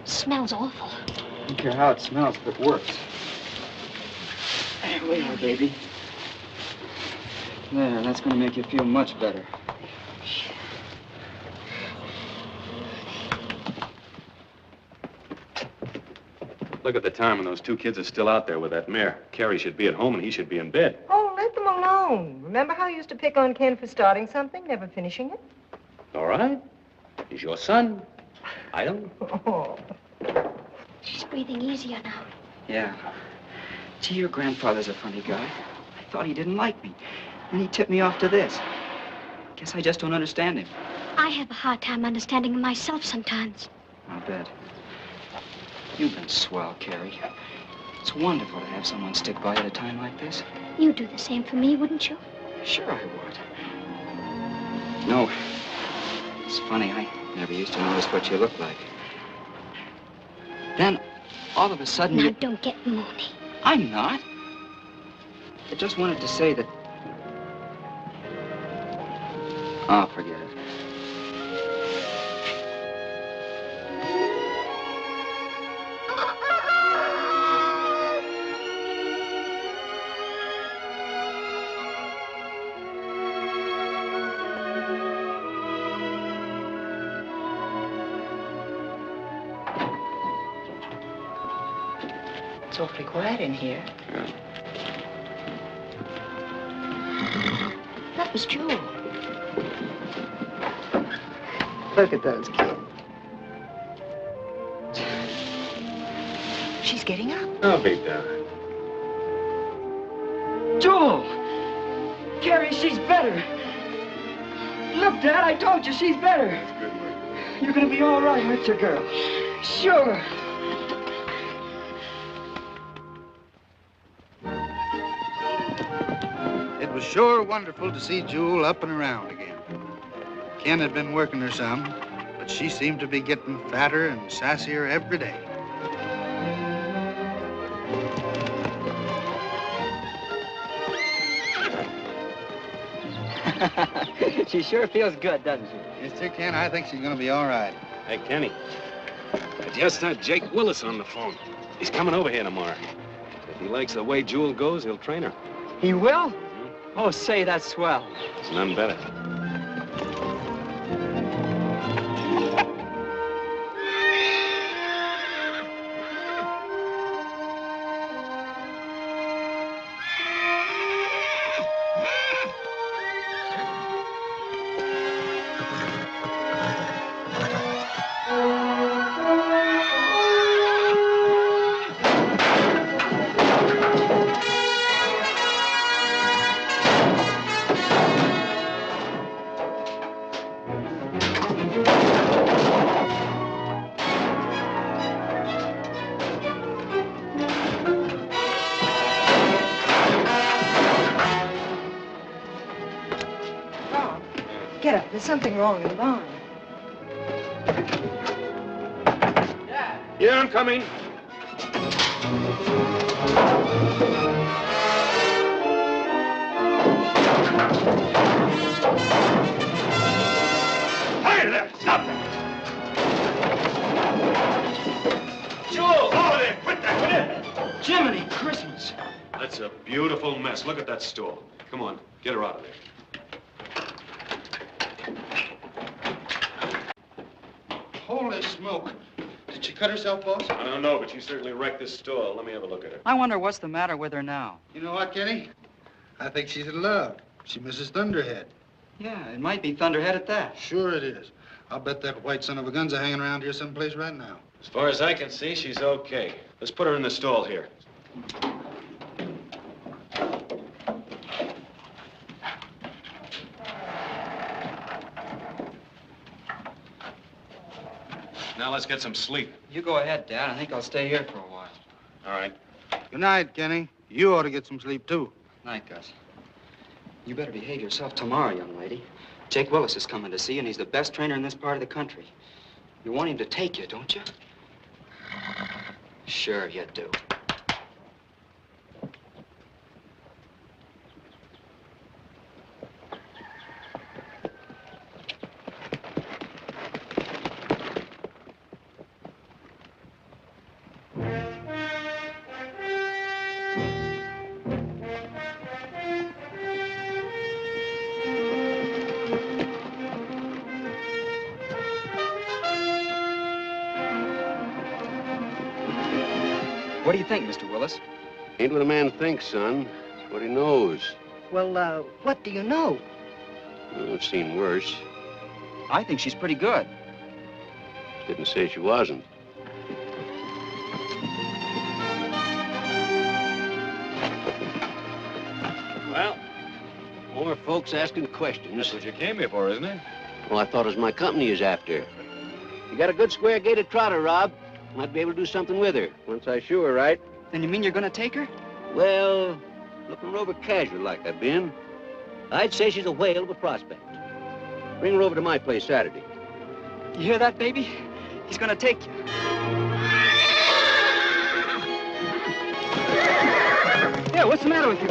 Speaker 2: Smells awful.
Speaker 7: I don't care how it smells if it works. There we are, baby. There, that's going to make you feel much better.
Speaker 6: Look at the time when those two kids are still out there with that mare. Carey should be at home and he should be in bed.
Speaker 4: Oh, let them alone. Remember how you used to pick on Ken for starting something, never finishing it?
Speaker 6: All right. He's your son. I don't.
Speaker 4: Oh.
Speaker 2: She's breathing easier now.
Speaker 7: Yeah. Gee, your grandfather's a funny guy. I thought he didn't like me. And he tipped me off to this. Guess I just don't understand him.
Speaker 2: I have a hard time understanding him myself sometimes.
Speaker 7: I'll bet. You've been swell, Carey. It's wonderful to have someone stick by at a time like this.
Speaker 2: You'd do the same for me, wouldn't you?
Speaker 7: Sure I would. No. It's funny, I never used to notice what you look like. Then, all of a sudden
Speaker 2: Now,
Speaker 7: you...
Speaker 2: don't get moody.
Speaker 7: I'm not. I just wanted to say that... Oh, forget it.
Speaker 4: It's awfully quiet in here.
Speaker 6: Yeah.
Speaker 4: That was Jewel. Look at those kids. She's getting up.
Speaker 6: I'll be down.
Speaker 7: Jewel! Carey, she's better. Look, Dad, I told you she's better.
Speaker 6: Good work.
Speaker 7: You're gonna be all right, aren't you, girl? Sure.
Speaker 8: It was sure wonderful to see Jewel up and around again. Ken had been working her some, but she seemed to be getting fatter and sassier every day.
Speaker 7: She sure feels good, doesn't she?
Speaker 8: Yes, sir, Ken, I think she's going to be all right.
Speaker 6: Hey, Kenny. I just had Jake Willis on the phone. He's coming over here tomorrow. If he likes the way Jewel goes, he'll train her.
Speaker 7: He will? Oh, say, that's swell.
Speaker 6: It's none better.
Speaker 4: Get up. There's something wrong in the barn.
Speaker 6: Yeah, I'm coming.
Speaker 10: Hi there! Stop that!
Speaker 5: Joel!
Speaker 10: Oh, there! Quit that, will you?
Speaker 5: Jiminy Christmas!
Speaker 6: That's a beautiful mess. Look at that stool. Come on, get her out of there.
Speaker 8: Holy smoke. Did she cut herself, boss?
Speaker 6: I don't know, but she certainly wrecked this stall. Let me have a look at her.
Speaker 7: I wonder what's the matter with her now.
Speaker 8: You know what, Kenny? I think she's in love. She misses Thunderhead.
Speaker 7: Yeah, it might be Thunderhead at that.
Speaker 8: Sure it is. I'll bet that white son of a gun's hanging around here someplace right now.
Speaker 6: As far as I can see, she's okay. Let's put her in the stall here. Now let's get some sleep.
Speaker 7: You go ahead, Dad. I think I'll stay here for a while.
Speaker 6: All right.
Speaker 8: Good night, Kenny. You ought to get some sleep, too.
Speaker 7: Night, Gus. You better behave yourself tomorrow, young lady. Jake Willis is coming to see you, and he's the best trainer in this part of the country. You want him to take you, don't you? Sure you do. What do you think, Mr. Willis?
Speaker 3: Ain't what a man thinks, son. It's what he knows.
Speaker 9: Well, what do you know?
Speaker 3: Well, I've seen worse.
Speaker 7: I think she's pretty good.
Speaker 3: Didn't say she wasn't. Well, more folks asking questions.
Speaker 6: That's what you came here for, isn't it?
Speaker 3: Well, I thought it was my company is after. You got a good square gated trotter, Rob. Might be able to do something with her, once I show her right.
Speaker 7: Then you mean you're gonna take her?
Speaker 3: Well, looking her over casual like I've been, I'd say she's a whale of a prospect. Bring her over to my place Saturday.
Speaker 7: You hear that, baby? He's gonna take you. Yeah, what's the matter with you?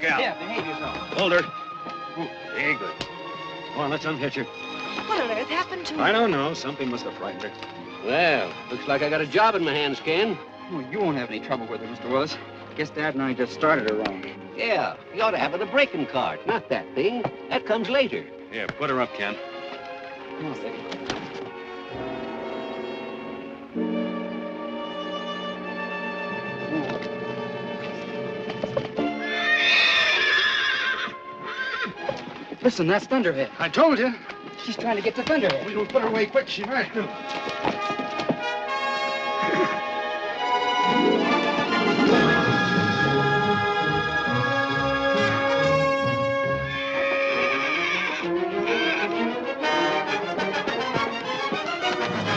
Speaker 7: Yeah, behave yourself.
Speaker 6: Hold her. Very good. Come on, let's unhitch her.
Speaker 2: What on earth happened to her?
Speaker 6: I don't know. Something must have frightened her.
Speaker 3: Well, looks like I got a job in my hands, Ken.
Speaker 7: Oh, you won't have any trouble with her, Mr. Willis. Guess Dad and I just started her wrong.
Speaker 3: Yeah, you ought to have it a breaking card, not that thing. That comes later.
Speaker 6: Here, put her up, Ken.
Speaker 7: Come on, baby. Listen, that's Thunderhead.
Speaker 8: I told you.
Speaker 7: She's trying to get to Thunderhead.
Speaker 8: We don't put her away quick. She might do.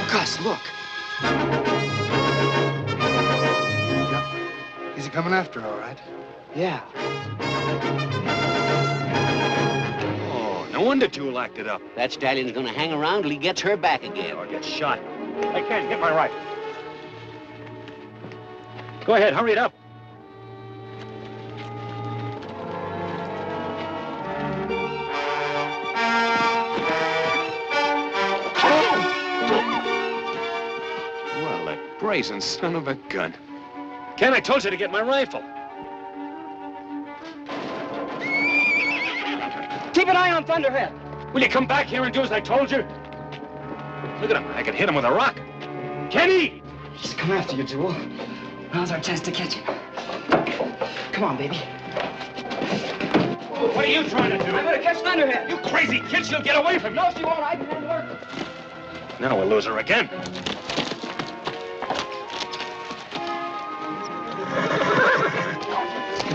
Speaker 7: Gus, look.
Speaker 8: Is he coming after her, all right?
Speaker 7: Yeah.
Speaker 6: No wonder Jewel acted up.
Speaker 3: That stallion's gonna hang around till he gets her back again.
Speaker 6: Or get shot. I can't get my rifle. Go ahead, hurry it up. Well, that brazen son of a gun. Ken, I told you to get my rifle.
Speaker 7: Keep an eye on Thunderhead.
Speaker 6: Will you come back here and do as I told you? Look at him. I could hit him with a rock. Kenny!
Speaker 7: She's come after you, Jewel. Now's our chance to catch him. Come on, baby.
Speaker 6: What are you trying to do?
Speaker 7: I'm gonna catch Thunderhead.
Speaker 6: You crazy kid, she'll get away from you.
Speaker 7: No, she won't. I can handle her.
Speaker 6: Now we'll lose her again.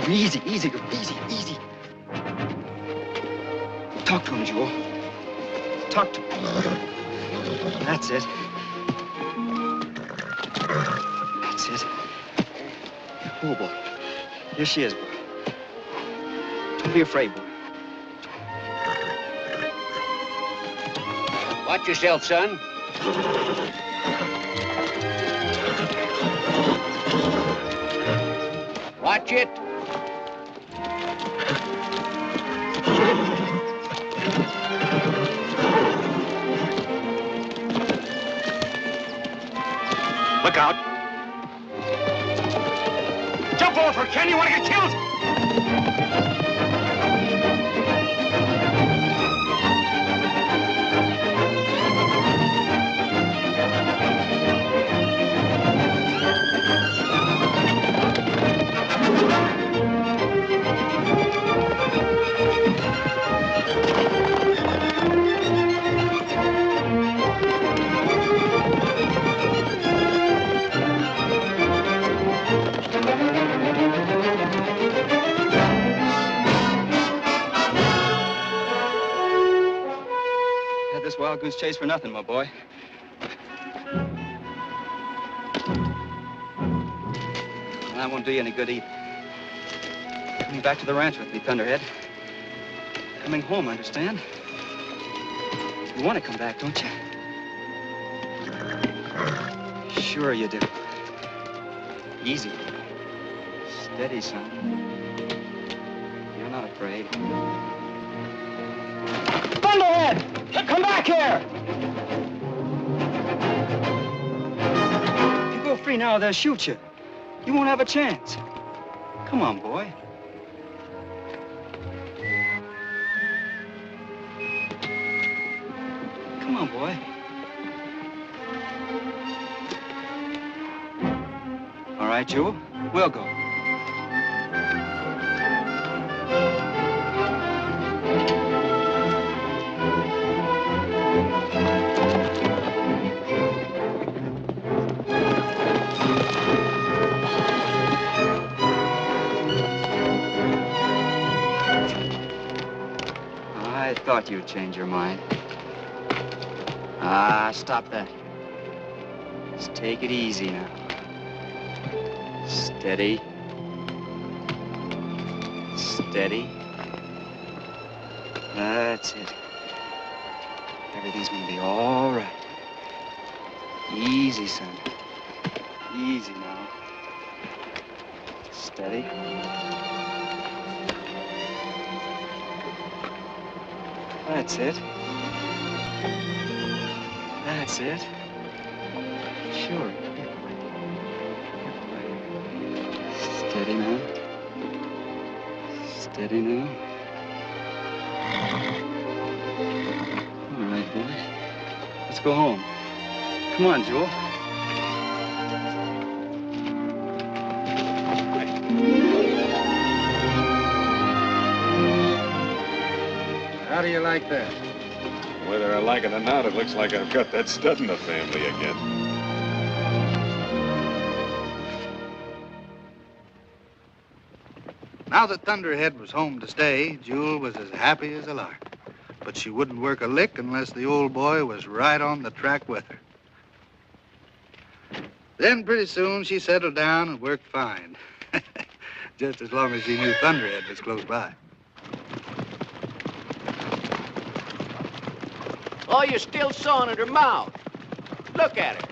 Speaker 7: Easy, easy, girl. Easy, easy. Talk to him, Jewel. Talk to him. That's it. That's it. Oh, boy. Here she is, boy. Don't be afraid, boy.
Speaker 11: Watch yourself, son. Watch it.
Speaker 6: Look out. Jump over, Ken. You want to get killed?
Speaker 7: Had this wild goose chase for nothing, my boy. Well, that won't do you any good either. Coming back to the ranch with me, Thunderhead. Coming home, understand? You want to come back, don't you? Sure you do. Easy. Steady, son. You're not afraid.
Speaker 9: Thunderhead! Come back here!
Speaker 7: If you go free now, they'll shoot you. You won't have a chance. Come on, boy. Come on, boy. All right, Jewel. We'll go. I thought you'd change your mind. Ah, stop that. Just take it easy now. Steady. Steady. That's it. Everything's gonna be all right. Easy, son. Easy now. Steady. That's it. That's it. Sure. Steady now. Steady now. All right, boys. Let's go home. Come on, Jewel.
Speaker 8: How do you like that?
Speaker 6: Whether I like it or not, it looks like I've got that stud in the family again.
Speaker 8: Now that Thunderhead was home to stay, Jewel was as happy as a lark. But she wouldn't work a lick unless the old boy was right on the track with her. Then pretty soon she settled down and worked fine. Just as long as she knew Thunderhead was close by.
Speaker 11: Oh, you're still sawing at her mouth. Look at her.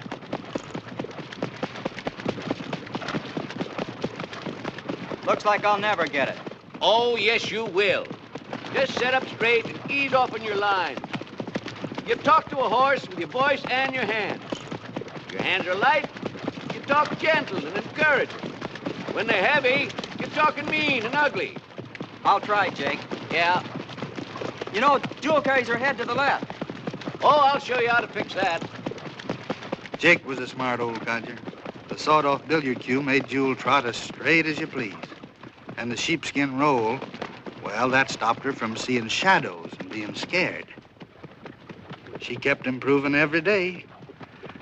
Speaker 7: Looks like I'll never get it.
Speaker 11: Oh, yes, you will. Just sit up straight and ease off on your line. You talk to a horse with your voice and your hands. Your hands are light, you talk gentle and encouraging. When they're heavy, you're talking mean and ugly.
Speaker 7: I'll try, Jake.
Speaker 11: Yeah.
Speaker 7: You know, Jewel carries her head to the left.
Speaker 11: Oh, I'll show you how to fix that.
Speaker 8: Jake was a smart old codger. The sawed-off billiard cue made Jewel trot as straight as you please. And the sheepskin roll, well, that stopped her from seeing shadows and being scared. She kept improving every day.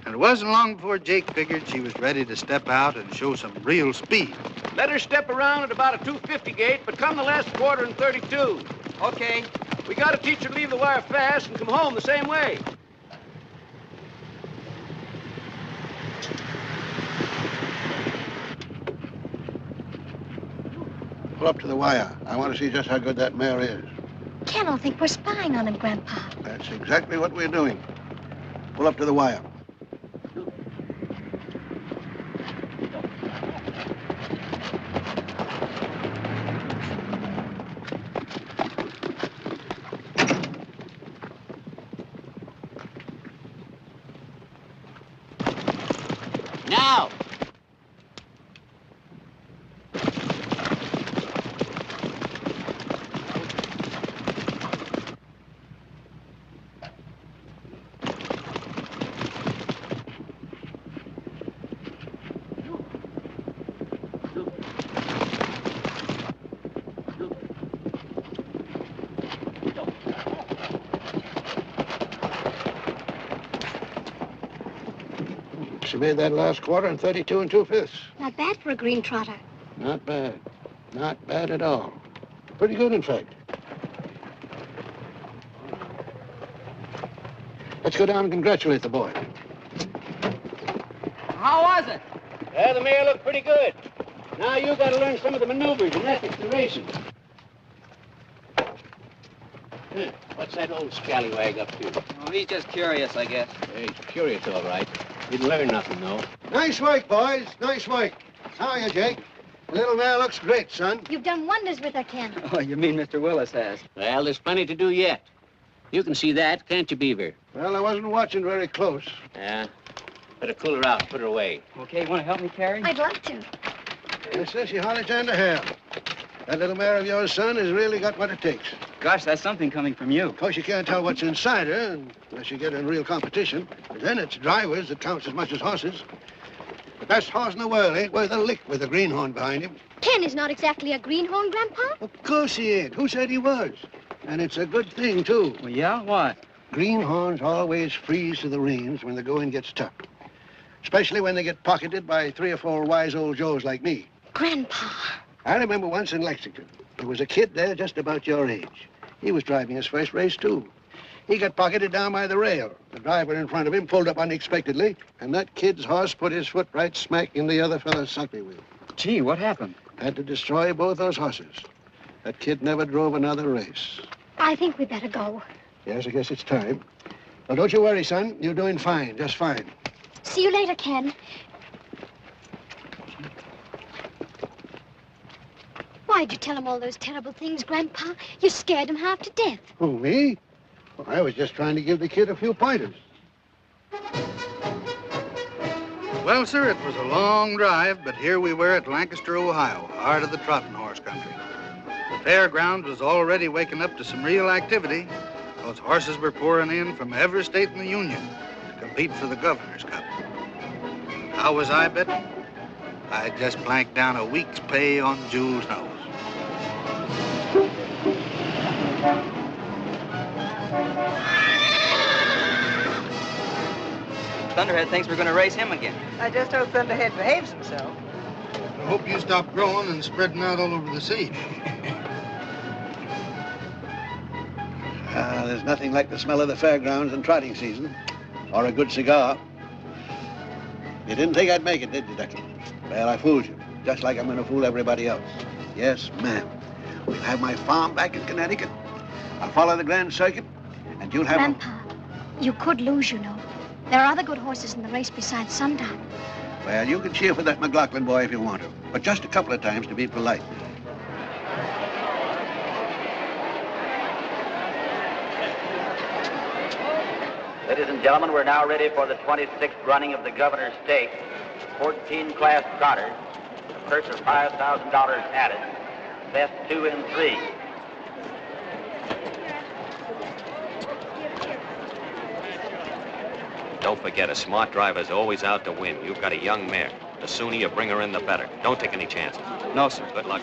Speaker 8: And it wasn't long before Jake figured she was ready to step out and show some real speed.
Speaker 11: Let her step around at about a 250 gait, but come the last quarter in 32.
Speaker 7: Okay.
Speaker 11: We got to teach her to leave the wire fast and come home the same way.
Speaker 3: Pull up to the wire. I want to see just how good that mare is.
Speaker 2: Ken will think we're spying on him, Grandpa.
Speaker 3: That's exactly what we're doing. Pull up to the wire.
Speaker 11: Now!
Speaker 3: She made that last quarter in 32 2/5.
Speaker 2: Not bad for a green trotter.
Speaker 3: Not bad. Not bad at all. Pretty good, in fact. Let's go down and congratulate the boy.
Speaker 11: How was it? Well, the mare looked pretty good. Now you got to learn some of the maneuvers and ethics of racing. What's that old scallywag up to?
Speaker 7: Oh, he's just curious, I guess.
Speaker 11: Hey, he's curious, all right. Didn't learn nothing, though.
Speaker 3: Nice work, boys. Nice work. How are you, Jake? The little mare looks great, son.
Speaker 2: You've done wonders with her, Ken.
Speaker 7: Oh, you mean Mr. Willis has?
Speaker 11: Well, there's plenty to do yet. You can see that, can't you, Beaver?
Speaker 3: Well, I wasn't watching very close.
Speaker 11: Yeah. Better cool her out and put her away.
Speaker 7: Okay, you want to help me, Carey?
Speaker 2: I'd like to.
Speaker 3: Yes, sir, she hardly turned a hair. That little mare of yours, son, has really got what it takes.
Speaker 7: Gosh, that's something coming from you.
Speaker 3: Of course, you can't tell what's inside her unless you get in real competition. But then it's drivers that counts as much as horses. The best horse in the world ain't worth a lick with a greenhorn behind him.
Speaker 2: Ken is not exactly a greenhorn, Grandpa.
Speaker 3: Of course he ain't. Who said he was? And it's a good thing, too.
Speaker 7: Well, yeah? Why?
Speaker 3: Greenhorns always freeze to the reins when the going gets tough. Especially when they get pocketed by 3 or 4 wise old Joes like me.
Speaker 2: Grandpa.
Speaker 3: I remember once in Lexington, there was a kid there just about your age. He was driving his first race, too. He got pocketed down by the rail. The driver in front of him pulled up unexpectedly, and that kid's horse put his foot right smack in the other fellow's suckly wheel.
Speaker 7: Gee, what happened?
Speaker 3: Had to destroy both those horses. That kid never drove another race.
Speaker 2: I think we better go.
Speaker 3: Yes, I guess it's time. Well, don't you worry, son. You're doing fine, just fine.
Speaker 2: See you later, Ken. Why'd you tell him all those terrible things, Grandpa? You scared him half to death.
Speaker 3: Who, me? Well, I was just trying to give the kid a few pointers.
Speaker 8: Well, sir, it was a long drive, but here we were at Lancaster, Ohio, heart of the trotting horse country. The fairground was already waking up to some real activity. Those horses were pouring in from every state in the Union to compete for the Governor's Cup. How was I betting? I just planked down a week's pay on Jules' nose.
Speaker 7: Thunderhead thinks we're going to race him again.
Speaker 4: I just hope Thunderhead behaves himself.
Speaker 8: I hope you stop growing and spreading out all over the seat.
Speaker 3: There's nothing like the smell of the fairgrounds in trotting season, or a good cigar. You didn't think I'd make it, did you, Ducky? Well, I fooled you, just like I'm going to fool everybody else. Yes, ma'am. We'll have my farm back in Connecticut. I'll follow the Grand Circuit, and you'll have...
Speaker 2: Grandpa, you could lose, you know. There are other good horses in the race besides Sundown.
Speaker 3: Well, you can cheer for that McLaughlin boy if you want to, but just a couple of times to be polite.
Speaker 12: Ladies and gentlemen, we're now ready for the 26th running of the Governor's Stakes. 14 class trotters, a purse of $5,000 added. Best 2 and 3.
Speaker 6: Don't forget, a smart driver's always out to win. You've got a young mare. The sooner you bring her in, the better. Don't take any chances.
Speaker 7: No, sir.
Speaker 6: Good luck.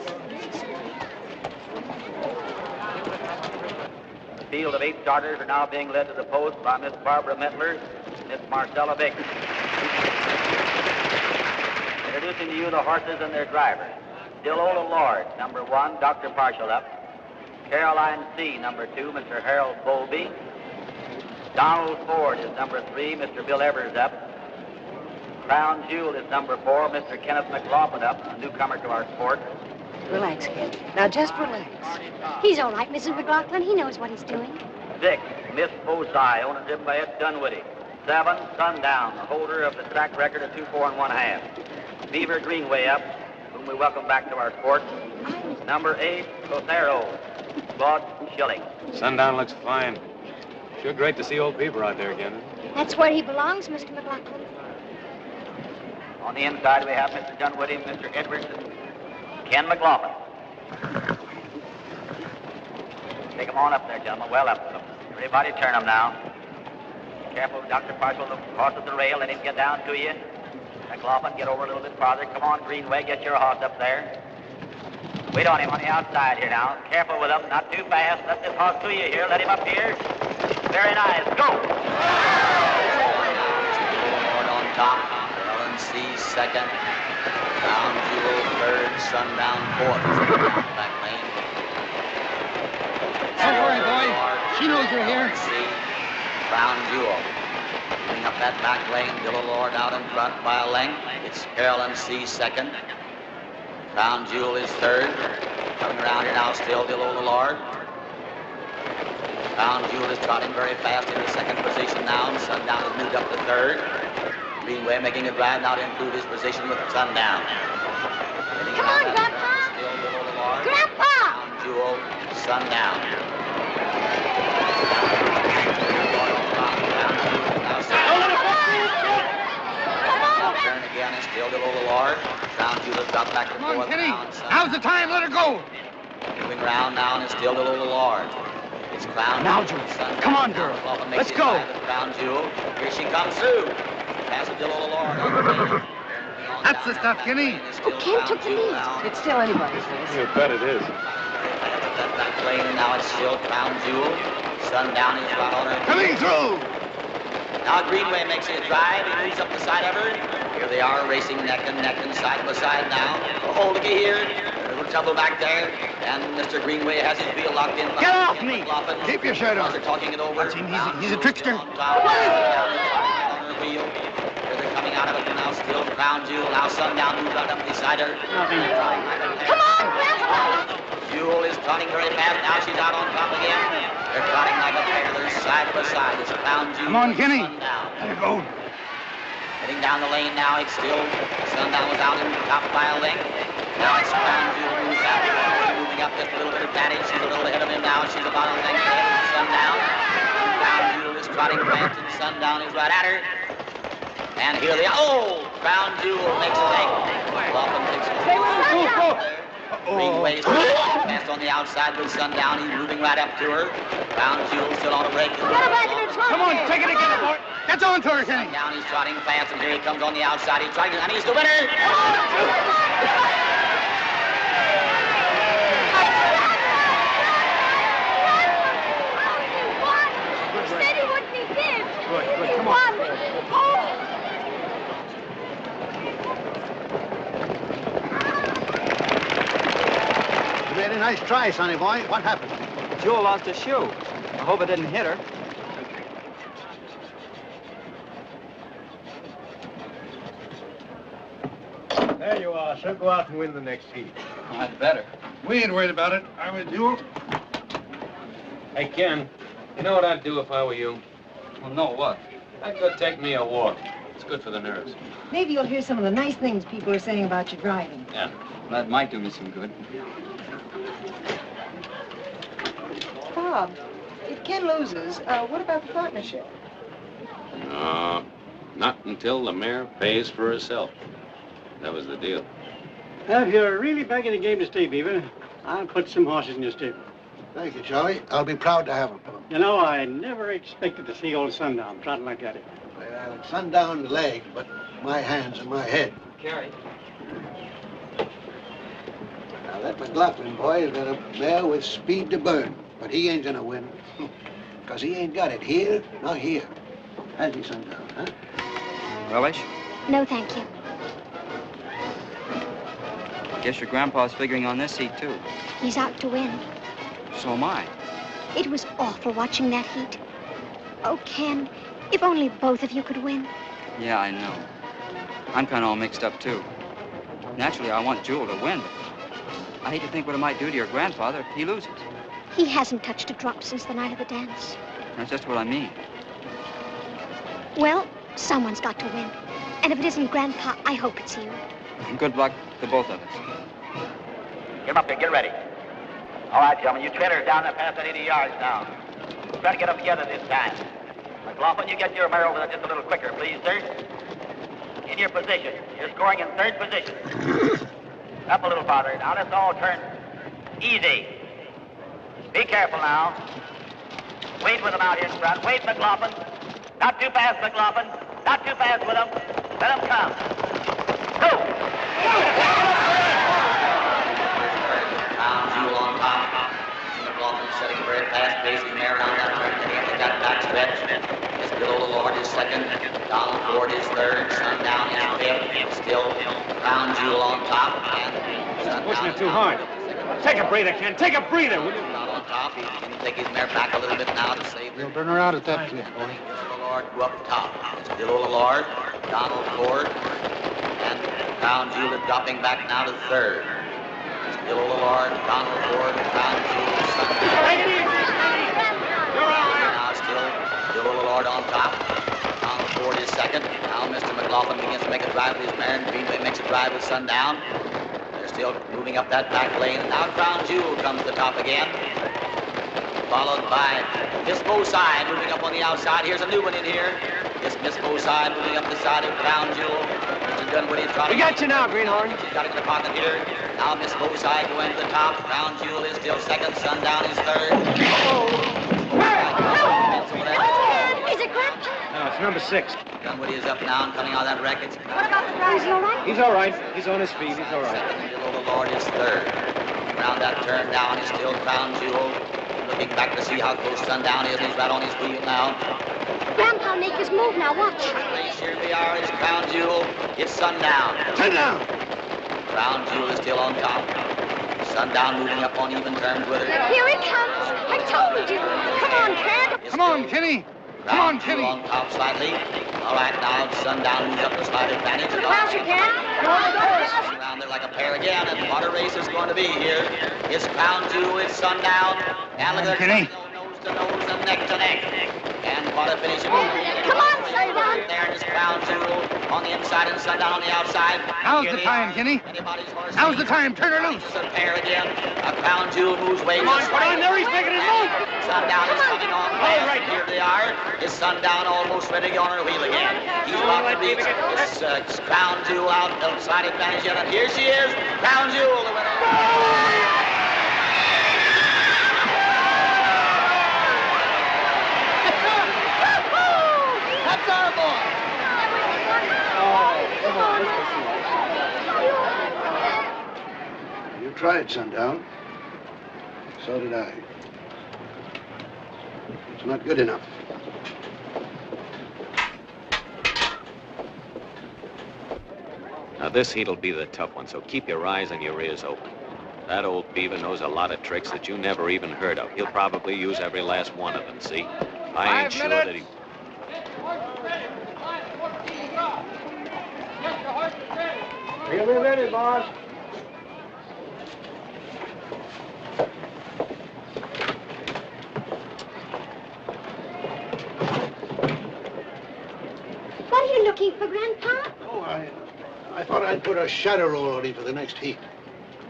Speaker 12: A field of 8 starters are now being led to the post by Miss Barbara Mettler and Miss Marcella Baker. Introducing to you the horses and their drivers. Still Ola Lord, number 1, Dr. Partial Up. Caroline C, number 2, Mr. Harold Bowlby. Donald Ford is number 3, Mr. Bill Evers up. Crown Jewel is number 4, Mr. Kenneth McLaughlin up, a newcomer to our sport.
Speaker 4: Relax, kid. Now, just relax.
Speaker 2: He's all right, Mrs. McLaughlin. He knows what he's doing.
Speaker 12: 6, Miss Foci, owned and driven by Ed Dunwoody. 7, Sundown, the holder of the track record of 2, 4, and 1/2. Beaver Greenway up, whom we welcome back to our sport. Number 8, Cotero, Claude Schilling.
Speaker 6: Sundown looks fine. Sure great to see old Beaver out there again.
Speaker 2: That's where he belongs, Mr. McLaughlin.
Speaker 12: On the inside, we have Mr. Dunwoody, Mr. Edwards, and Ken McLaughlin. Take them on up there, gentlemen. Well up to them. Everybody turn them now. Careful, Dr. Parcel, the horse at the rail. Let him get down to you. McLaughlin, get over a little bit farther. Come on, Greenway, get your horse up there. Wait on him on the outside here now. Careful with him, not too fast. Let this horse to you here. Let him up here. Very nice. Go!
Speaker 13: Lord on top. Ellen C. second. Crown Jewel third. Sundown fourth. Back lane.
Speaker 1: Don't worry, boy. She knows you're here.
Speaker 13: Crown Jewel. Moving up that back lane. Dillo Lord out in front by a length. It's Carolyn C. second. Crown Jewel is third. Coming around here now, still Dillo Lord. Crown Jewel is trotting very fast into second position now, and Sundown has moved up to third. Greenway making a drive now to improve his position with Sundown.
Speaker 2: Come on, Grandpa!
Speaker 13: Still Dillo Lord.
Speaker 2: Grandpa!
Speaker 13: Crown Jewel, Sundown. Turn again is still Dillo Lord. Crown Jewel has dropped back to
Speaker 1: Come on,
Speaker 13: fourth.
Speaker 1: Kenny. Now's the time. Let her go.
Speaker 13: Moving around now and is still Dillo Lord. It's Crown
Speaker 1: Now,
Speaker 13: Jewel.
Speaker 1: Jewel. Come on, girl. Let's go.
Speaker 13: Crown Jewel. Here she comes through. Passes Dillo Lord.
Speaker 1: That's the stuff, Kenny.
Speaker 2: Oh, Ken took the lead.
Speaker 4: It's still anybody's race.
Speaker 6: You bet it is.
Speaker 13: That back lane, and now it's still Crown Jewel. Sundown is right on her.
Speaker 1: Coming through.
Speaker 13: Now Greenway makes a drive. He moves up the side of her. Here they are racing neck and side by side now. Oh, looky here. A little trouble back there. And Mr. Greenway has his wheel locked in.
Speaker 1: Get off me. Keep your shirt on.
Speaker 13: They're talking it over.
Speaker 1: He's a trickster.
Speaker 13: On her wheel. Here they're coming out of it now. Still Crown Jewel. Now Sundown moves right up beside her.
Speaker 2: Come on, Grandpa!
Speaker 13: Jewel is trotting very fast. Now she's out on top again. They're trotting like a pair. They're side by side. It's Crown Jewel.
Speaker 1: Come on, Kenny.
Speaker 13: Sundown.
Speaker 1: Let her go.
Speaker 13: Heading down the lane now, it's still Sundown was out in top by a length. Now it's Crown Jewel moves out. Moving up just a little bit of advantage. She's a little ahead of him now. She's about a length ahead of Sundown. Crown Jewel is trotting fast and Sundown is right at her. And here they are. Oh! Crown Jewel makes a length. Laughlin takes a Greenway is fast on the outside with Sundown. He's moving right up to her. Crown Jewel still on a break.
Speaker 2: Get her back in her trunk.
Speaker 1: Come on, take it again, boy. Get on to her, Kenny.
Speaker 13: Sundown, he's trotting fast, and here he comes on the outside. He's trying to, and he's the winner.
Speaker 2: He said he wouldn't, he did.
Speaker 1: Good,
Speaker 2: He
Speaker 1: come
Speaker 2: won. Oh!
Speaker 3: You made a nice try, sonny boy. What happened?
Speaker 7: Jewel lost her shoe. I hope it didn't hit her.
Speaker 10: There you are. So go out and win the next heat.
Speaker 7: I'd better.
Speaker 1: We ain't worried about it. I'm with you.
Speaker 6: Hey, Ken, you know what I'd do if I were you?
Speaker 7: Well, no, what?
Speaker 6: I'd go take me a walk. It's good for the nerves.
Speaker 4: Maybe you'll hear some of the nice things people are saying about your driving.
Speaker 6: Yeah.
Speaker 7: That might do me some good.
Speaker 4: Bob, if Ken loses, what about the partnership?
Speaker 6: No, not until the mare pays for herself. That was the deal.
Speaker 9: Now, if you're really back in the game to stay, Beaver, I'll put some horses in your stable.
Speaker 3: Thank you, Charlie. I'll be proud to have them.
Speaker 9: You know, I never expected to see old Sundown trotting like that.
Speaker 3: Well, Sundown's legs, but my hands and my head.
Speaker 7: Carey.
Speaker 3: Now, that McLaughlin boy has got a mare with speed to burn, but he ain't gonna win. Because he ain't got it here, nor here. Has he, Sundown, huh?
Speaker 7: Relish?
Speaker 2: No, thank you.
Speaker 7: Guess your grandpa's figuring on this seat, too.
Speaker 2: He's out to win.
Speaker 7: So am I.
Speaker 2: It was awful watching that heat. Oh, Ken, if only both of you could win.
Speaker 7: Yeah, I know. I'm kind of all mixed up, too. Naturally, I want Jewel to win, but I hate to think what it might do to your grandfather if he loses.
Speaker 2: He hasn't touched a drop since the night of the dance.
Speaker 7: That's just what I mean.
Speaker 2: Well, someone's got to win. And if it isn't Grandpa, I hope it's you.
Speaker 7: Good luck to both of us.
Speaker 12: Get him up here, get ready. All right, gentlemen, you trailers down there past that 80 yards now. Try to get up together this time. McLaughlin, you get your mare over there just a little quicker, please, sir. In your position. You're scoring in third position. Up a little farther. Now let's all turn easy. Be careful now. Wait with them out here in front. Wait, McLaughlin. Not too fast, McLaughlin. Not too fast with them. Let them come. Go!
Speaker 13: Jewel on top. McLaughlin setting a very fast-paced mare around that turn, getting up that back stretch. Miss Bill Lord is second. Donald Ford is third. Sundown is fifth. Still Crown Jewel on top. And
Speaker 10: Pushing it too hard. Take a breather, Ken. Take a breather, will you?
Speaker 13: Not on top. He can take his mare back a little bit now to save
Speaker 8: We'll burn her out at that clip, boy.
Speaker 13: Lord go up top. It's Bill Lord, Donald Ford, and Crown Jewel is dropping back now to third. It's Bill Lord, Donald Ford, Crown Jewel, Sundown. Now still Bill Lord on top. Donald Ford is second. Now Mr. McLaughlin begins to make a drive with his mare, and Greenway makes a drive with Sundown. They're still moving up that back lane. And now Crown Jewel comes to the top again, followed by Miss Bowside moving up on the outside. Here's a new one in here. It's Miss Bowside moving up the side of Crown Jewel. Mr. Dunwoody trotting.
Speaker 10: We got you now, Greenhorn.
Speaker 13: She's got it in the pocket here. Now Miss Bowside going to the top. Crown Jewel is still second. Sundown is third.
Speaker 2: Is it Grandpa?
Speaker 10: No, it's number 6.
Speaker 13: Dunwoody is up now and coming out of that wreck. It's
Speaker 2: What about the driver? Is he all right?
Speaker 10: He's all right. He's on his feet. He's all right.
Speaker 13: second. Bill Lord is third. Around that turn down is still Crown Jewel. Looking back to see how close Sundown is. He's right on his wheel now.
Speaker 2: Grandpa, make his move now. Watch.
Speaker 13: Race here we are. It's Crown Jewel. It's Sundown.
Speaker 3: Sundown.
Speaker 13: Crown Jewel is still on top. Sundown moving up on even terms with her.
Speaker 2: Here he comes. I told you. Come on, Ken.
Speaker 1: Come on, Kenny. Come on, Kenny.
Speaker 13: On top slightly. All right, now Sundown moves up the slight advantage.
Speaker 2: Closer, Ken.
Speaker 13: Around there like a pair again, and what a race is going to be here. It's Crown Jewel, it's Sundown, and look at
Speaker 1: Kenny.
Speaker 13: nose to nose and neck to neck. And what a finish.
Speaker 2: Come on, Sundown.
Speaker 13: There is Crown Jewel on the inside and Sundown on the outside.
Speaker 1: Now's the time, Kenny. Now's the time. Turn her loose.
Speaker 13: It's a pair again. A Crown Jewel moves way.
Speaker 10: Come on, there he's making his move.
Speaker 13: Sundown is coming on. All right, here they are. Is Sundown almost ready to go on her wheel again? He's about to reach. It's Crown Jewel out outside advantage yet, and here she is. Crown Jewel, the winner.
Speaker 3: That's our boy. You tried, Sundown. So did I. It's not good enough.
Speaker 6: Now, this heat'll be the tough one, so keep your eyes and your ears open. That old beaver knows a lot of tricks that you never even heard of. He'll probably use every last one of them, see? I ain't sure that he...
Speaker 10: We'll be ready, boss.
Speaker 2: What are you looking for, Grandpa?
Speaker 3: Oh, I thought I'd put a shadow roll on him for the next heat.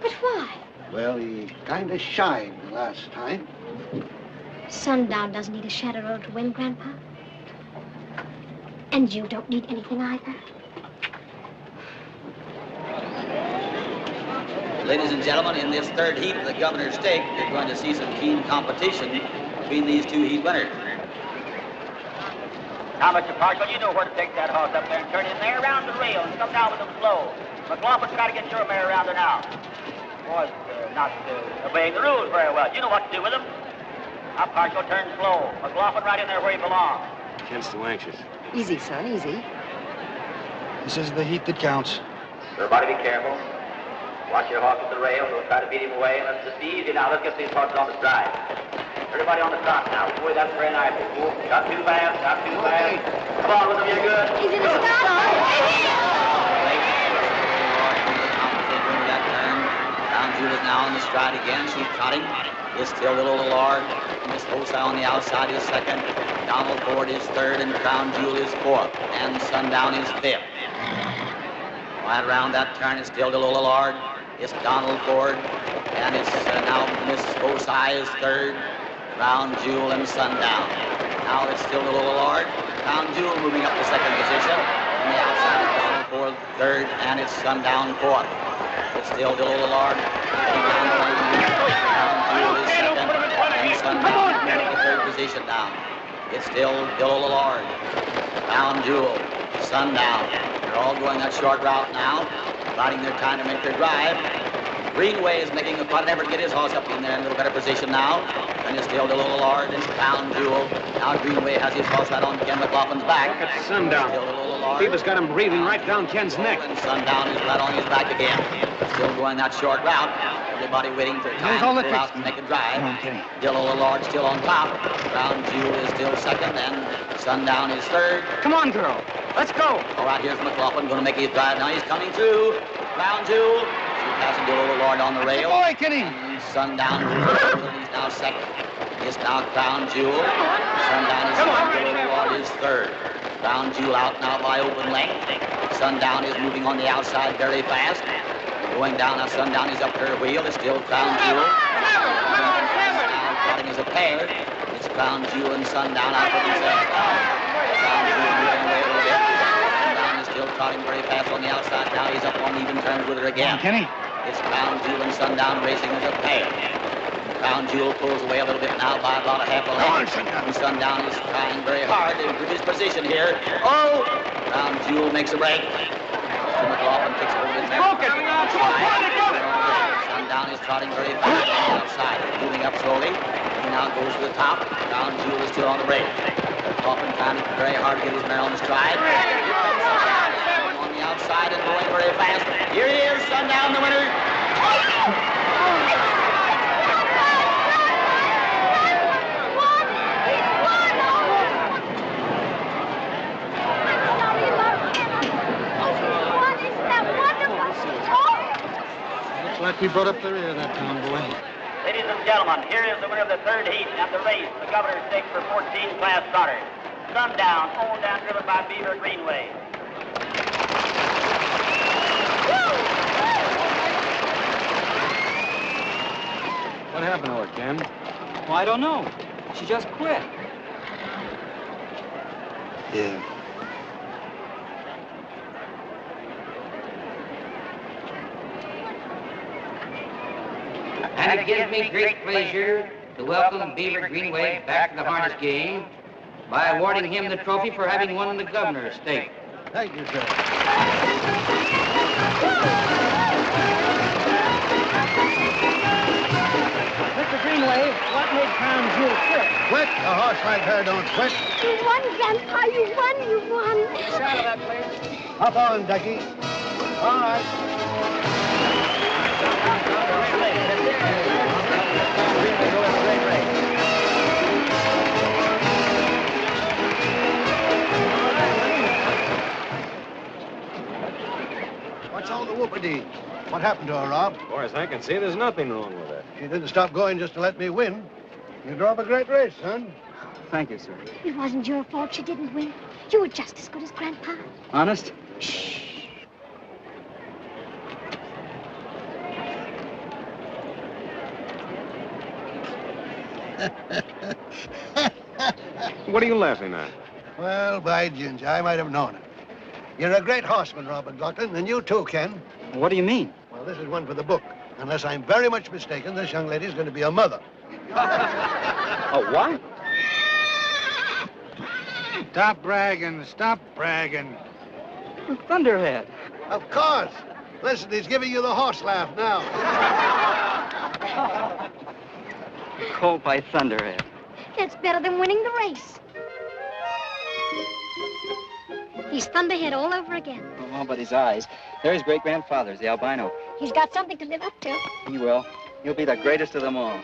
Speaker 2: But why?
Speaker 3: Well, he kind of shined the last time.
Speaker 2: Sundown doesn't need a shadow roll to win, Grandpa. And you don't need anything either.
Speaker 13: Ladies and gentlemen, in this third heat of the Governor's Stake, you're going to see some keen competition between these two heat winners.
Speaker 12: Now, Mr. Marshall, you know where to take that horse up there and turn in there around the rail and come down with them slow. McLaughlin's got to get your mare around her now. Boy's not obeying the rules very well. You know what to do with him. Now, Marshall, turn slow. McLaughlin right in there where he belongs.
Speaker 10: Ken's too anxious.
Speaker 4: Easy, son, easy.
Speaker 8: This is the heat that counts.
Speaker 12: Everybody be careful. Watch your horse at the rail. We'll try to beat him away. Let's just be easy now. Let's get these horses on the stride. Everybody on the trot now. Boy, that's very nice. Not too fast, not too fast. Come on, William, you're good.
Speaker 2: He's in the stop.
Speaker 13: Crown Jewel is now on the stride again. She's trotting. Is still the little Lord. Miss Bosa on the outside is second. Donald Ford is third, and Crown Jewel is fourth. And Sundown is fifth. Right around that turn is still the little Lord. It's Donald Ford. And it's now Miss Bosa is third. Crown Jewel and Sundown. Now it's still the little Lord. Crown Jewel moving up to second position. On the outside is Donald Ford third, and it's Sundown fourth. It's still the little Lord. Heading down the lane. Crown Jewel is second, and Sundown is moving to third position now. It's still the little Lord. Crown Jewel, Sundown. They're all going that short route now, riding their time to make their drive. Greenway is making a putt, never get his horse up in there in a little better position now. And it's still the little Lord and Crown Jewel. Now Greenway has his horse right on Ken McLaughlin's back.
Speaker 11: Look at Sundown.
Speaker 13: Still the little Lord.
Speaker 11: Beaver's got him breathing right down Ken's neck.
Speaker 13: And Sundown is right on his back again. Still going that short route. Everybody waiting for time to pull out and make a drive. Still the little Lord still on top. Crown Jewel is still second, and Sundown is third.
Speaker 11: Come on, girl. Let's go.
Speaker 13: All right, here's McLaughlin going to make his drive now. He's coming through. Crown Jewel. She's passing the little Lord on the rail.
Speaker 1: Boy, Kenny.
Speaker 13: And Sundown. He's now second. It's now Crown Jewel. Sundown is second. The little Lord is third. Crown Jewel out now by open length. Sundown is moving on the outside very fast. Going down now, Sundown is up her wheel. It's still Crown Jewel. Now trotting as a pair. It's Crown Jewel and Sundown out for themselves. Crown Jewel moving away a little bit. Sundown is still trotting very fast on the outside. Now he's up on even terms with her again.
Speaker 1: Kenny.
Speaker 13: It's Crown Jewel and Sundown racing as a pair. Crown Jewel pulls away a little bit now by about a half a length. And Sundown is trying very hard to improve his position here. Oh! Crown Jewel makes a break. Mr. McLaughlin picks over his neck. Sundown is trotting very fast on the outside, moving up slowly. He now goes to the top. Crown Jewel is still on the break. McLaughlin trying very hard to get his mare on the stride. Here comes Sundown on the outside and going very fast. Here he is, Sundown, the winner.
Speaker 1: Like we brought up the rear that time, boy.
Speaker 12: Ladies and gentlemen, here is the winner of the third heat and the race, the Governor's Stakes for 14 class trotters. Sundown, owned and driven by Beaver Greenway.
Speaker 11: What happened to her, Ken?
Speaker 7: Well, I don't know. She just quit.
Speaker 8: Yeah.
Speaker 14: And it gives me great pleasure to welcome Beaver Greenway back to the harness game by awarding him the trophy for having won the Governor's Stake.
Speaker 3: Thank you, sir.
Speaker 9: Mr. Greenway, what made Crown Jewel quit?
Speaker 3: Quit? A horse like her don't quit.
Speaker 2: You won, Grandpa. You won. You won.
Speaker 9: Get out of that place.
Speaker 3: Hop on, Ducky. All right. What's all the whoopity? What happened to her, Rob?
Speaker 10: As far as I can see, there's nothing wrong with her.
Speaker 3: She didn't stop going just to let me win. You drove a great race, son.
Speaker 7: Thank you, sir.
Speaker 2: It wasn't your fault she didn't win. You were just as good as Grandpa.
Speaker 7: Honest?
Speaker 10: What are you laughing at?
Speaker 3: Well, by ginger, I might have known it. You're a great horseman, Robert McLaughlin, and you too, Ken.
Speaker 7: What do you mean?
Speaker 3: Well, this is one for the book. Unless I'm very much mistaken, this young lady's going to be a mother.
Speaker 10: A what?
Speaker 1: Stop bragging. Stop bragging.
Speaker 7: Thunderhead.
Speaker 3: Of course. Listen, he's giving you the horse laugh now.
Speaker 7: Colt by Thunderhead.
Speaker 2: That's better than winning the race. He's Thunderhead all over again.
Speaker 7: Oh, but his eyes. They're his great-grandfather's, the albino.
Speaker 2: He's got something to live up to.
Speaker 7: He will. He'll be the greatest of them all.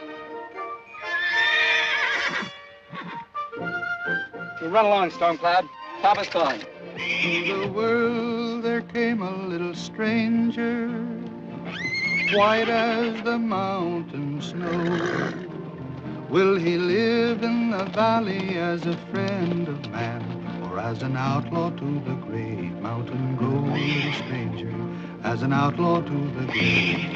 Speaker 7: You run along, Stormcloud. Papa's calling.
Speaker 1: To the world there came a little stranger, white as the mountain snow. Will he live in the valley as a friend of man, or as an outlaw to the great mountain go? Little stranger, as an outlaw to the great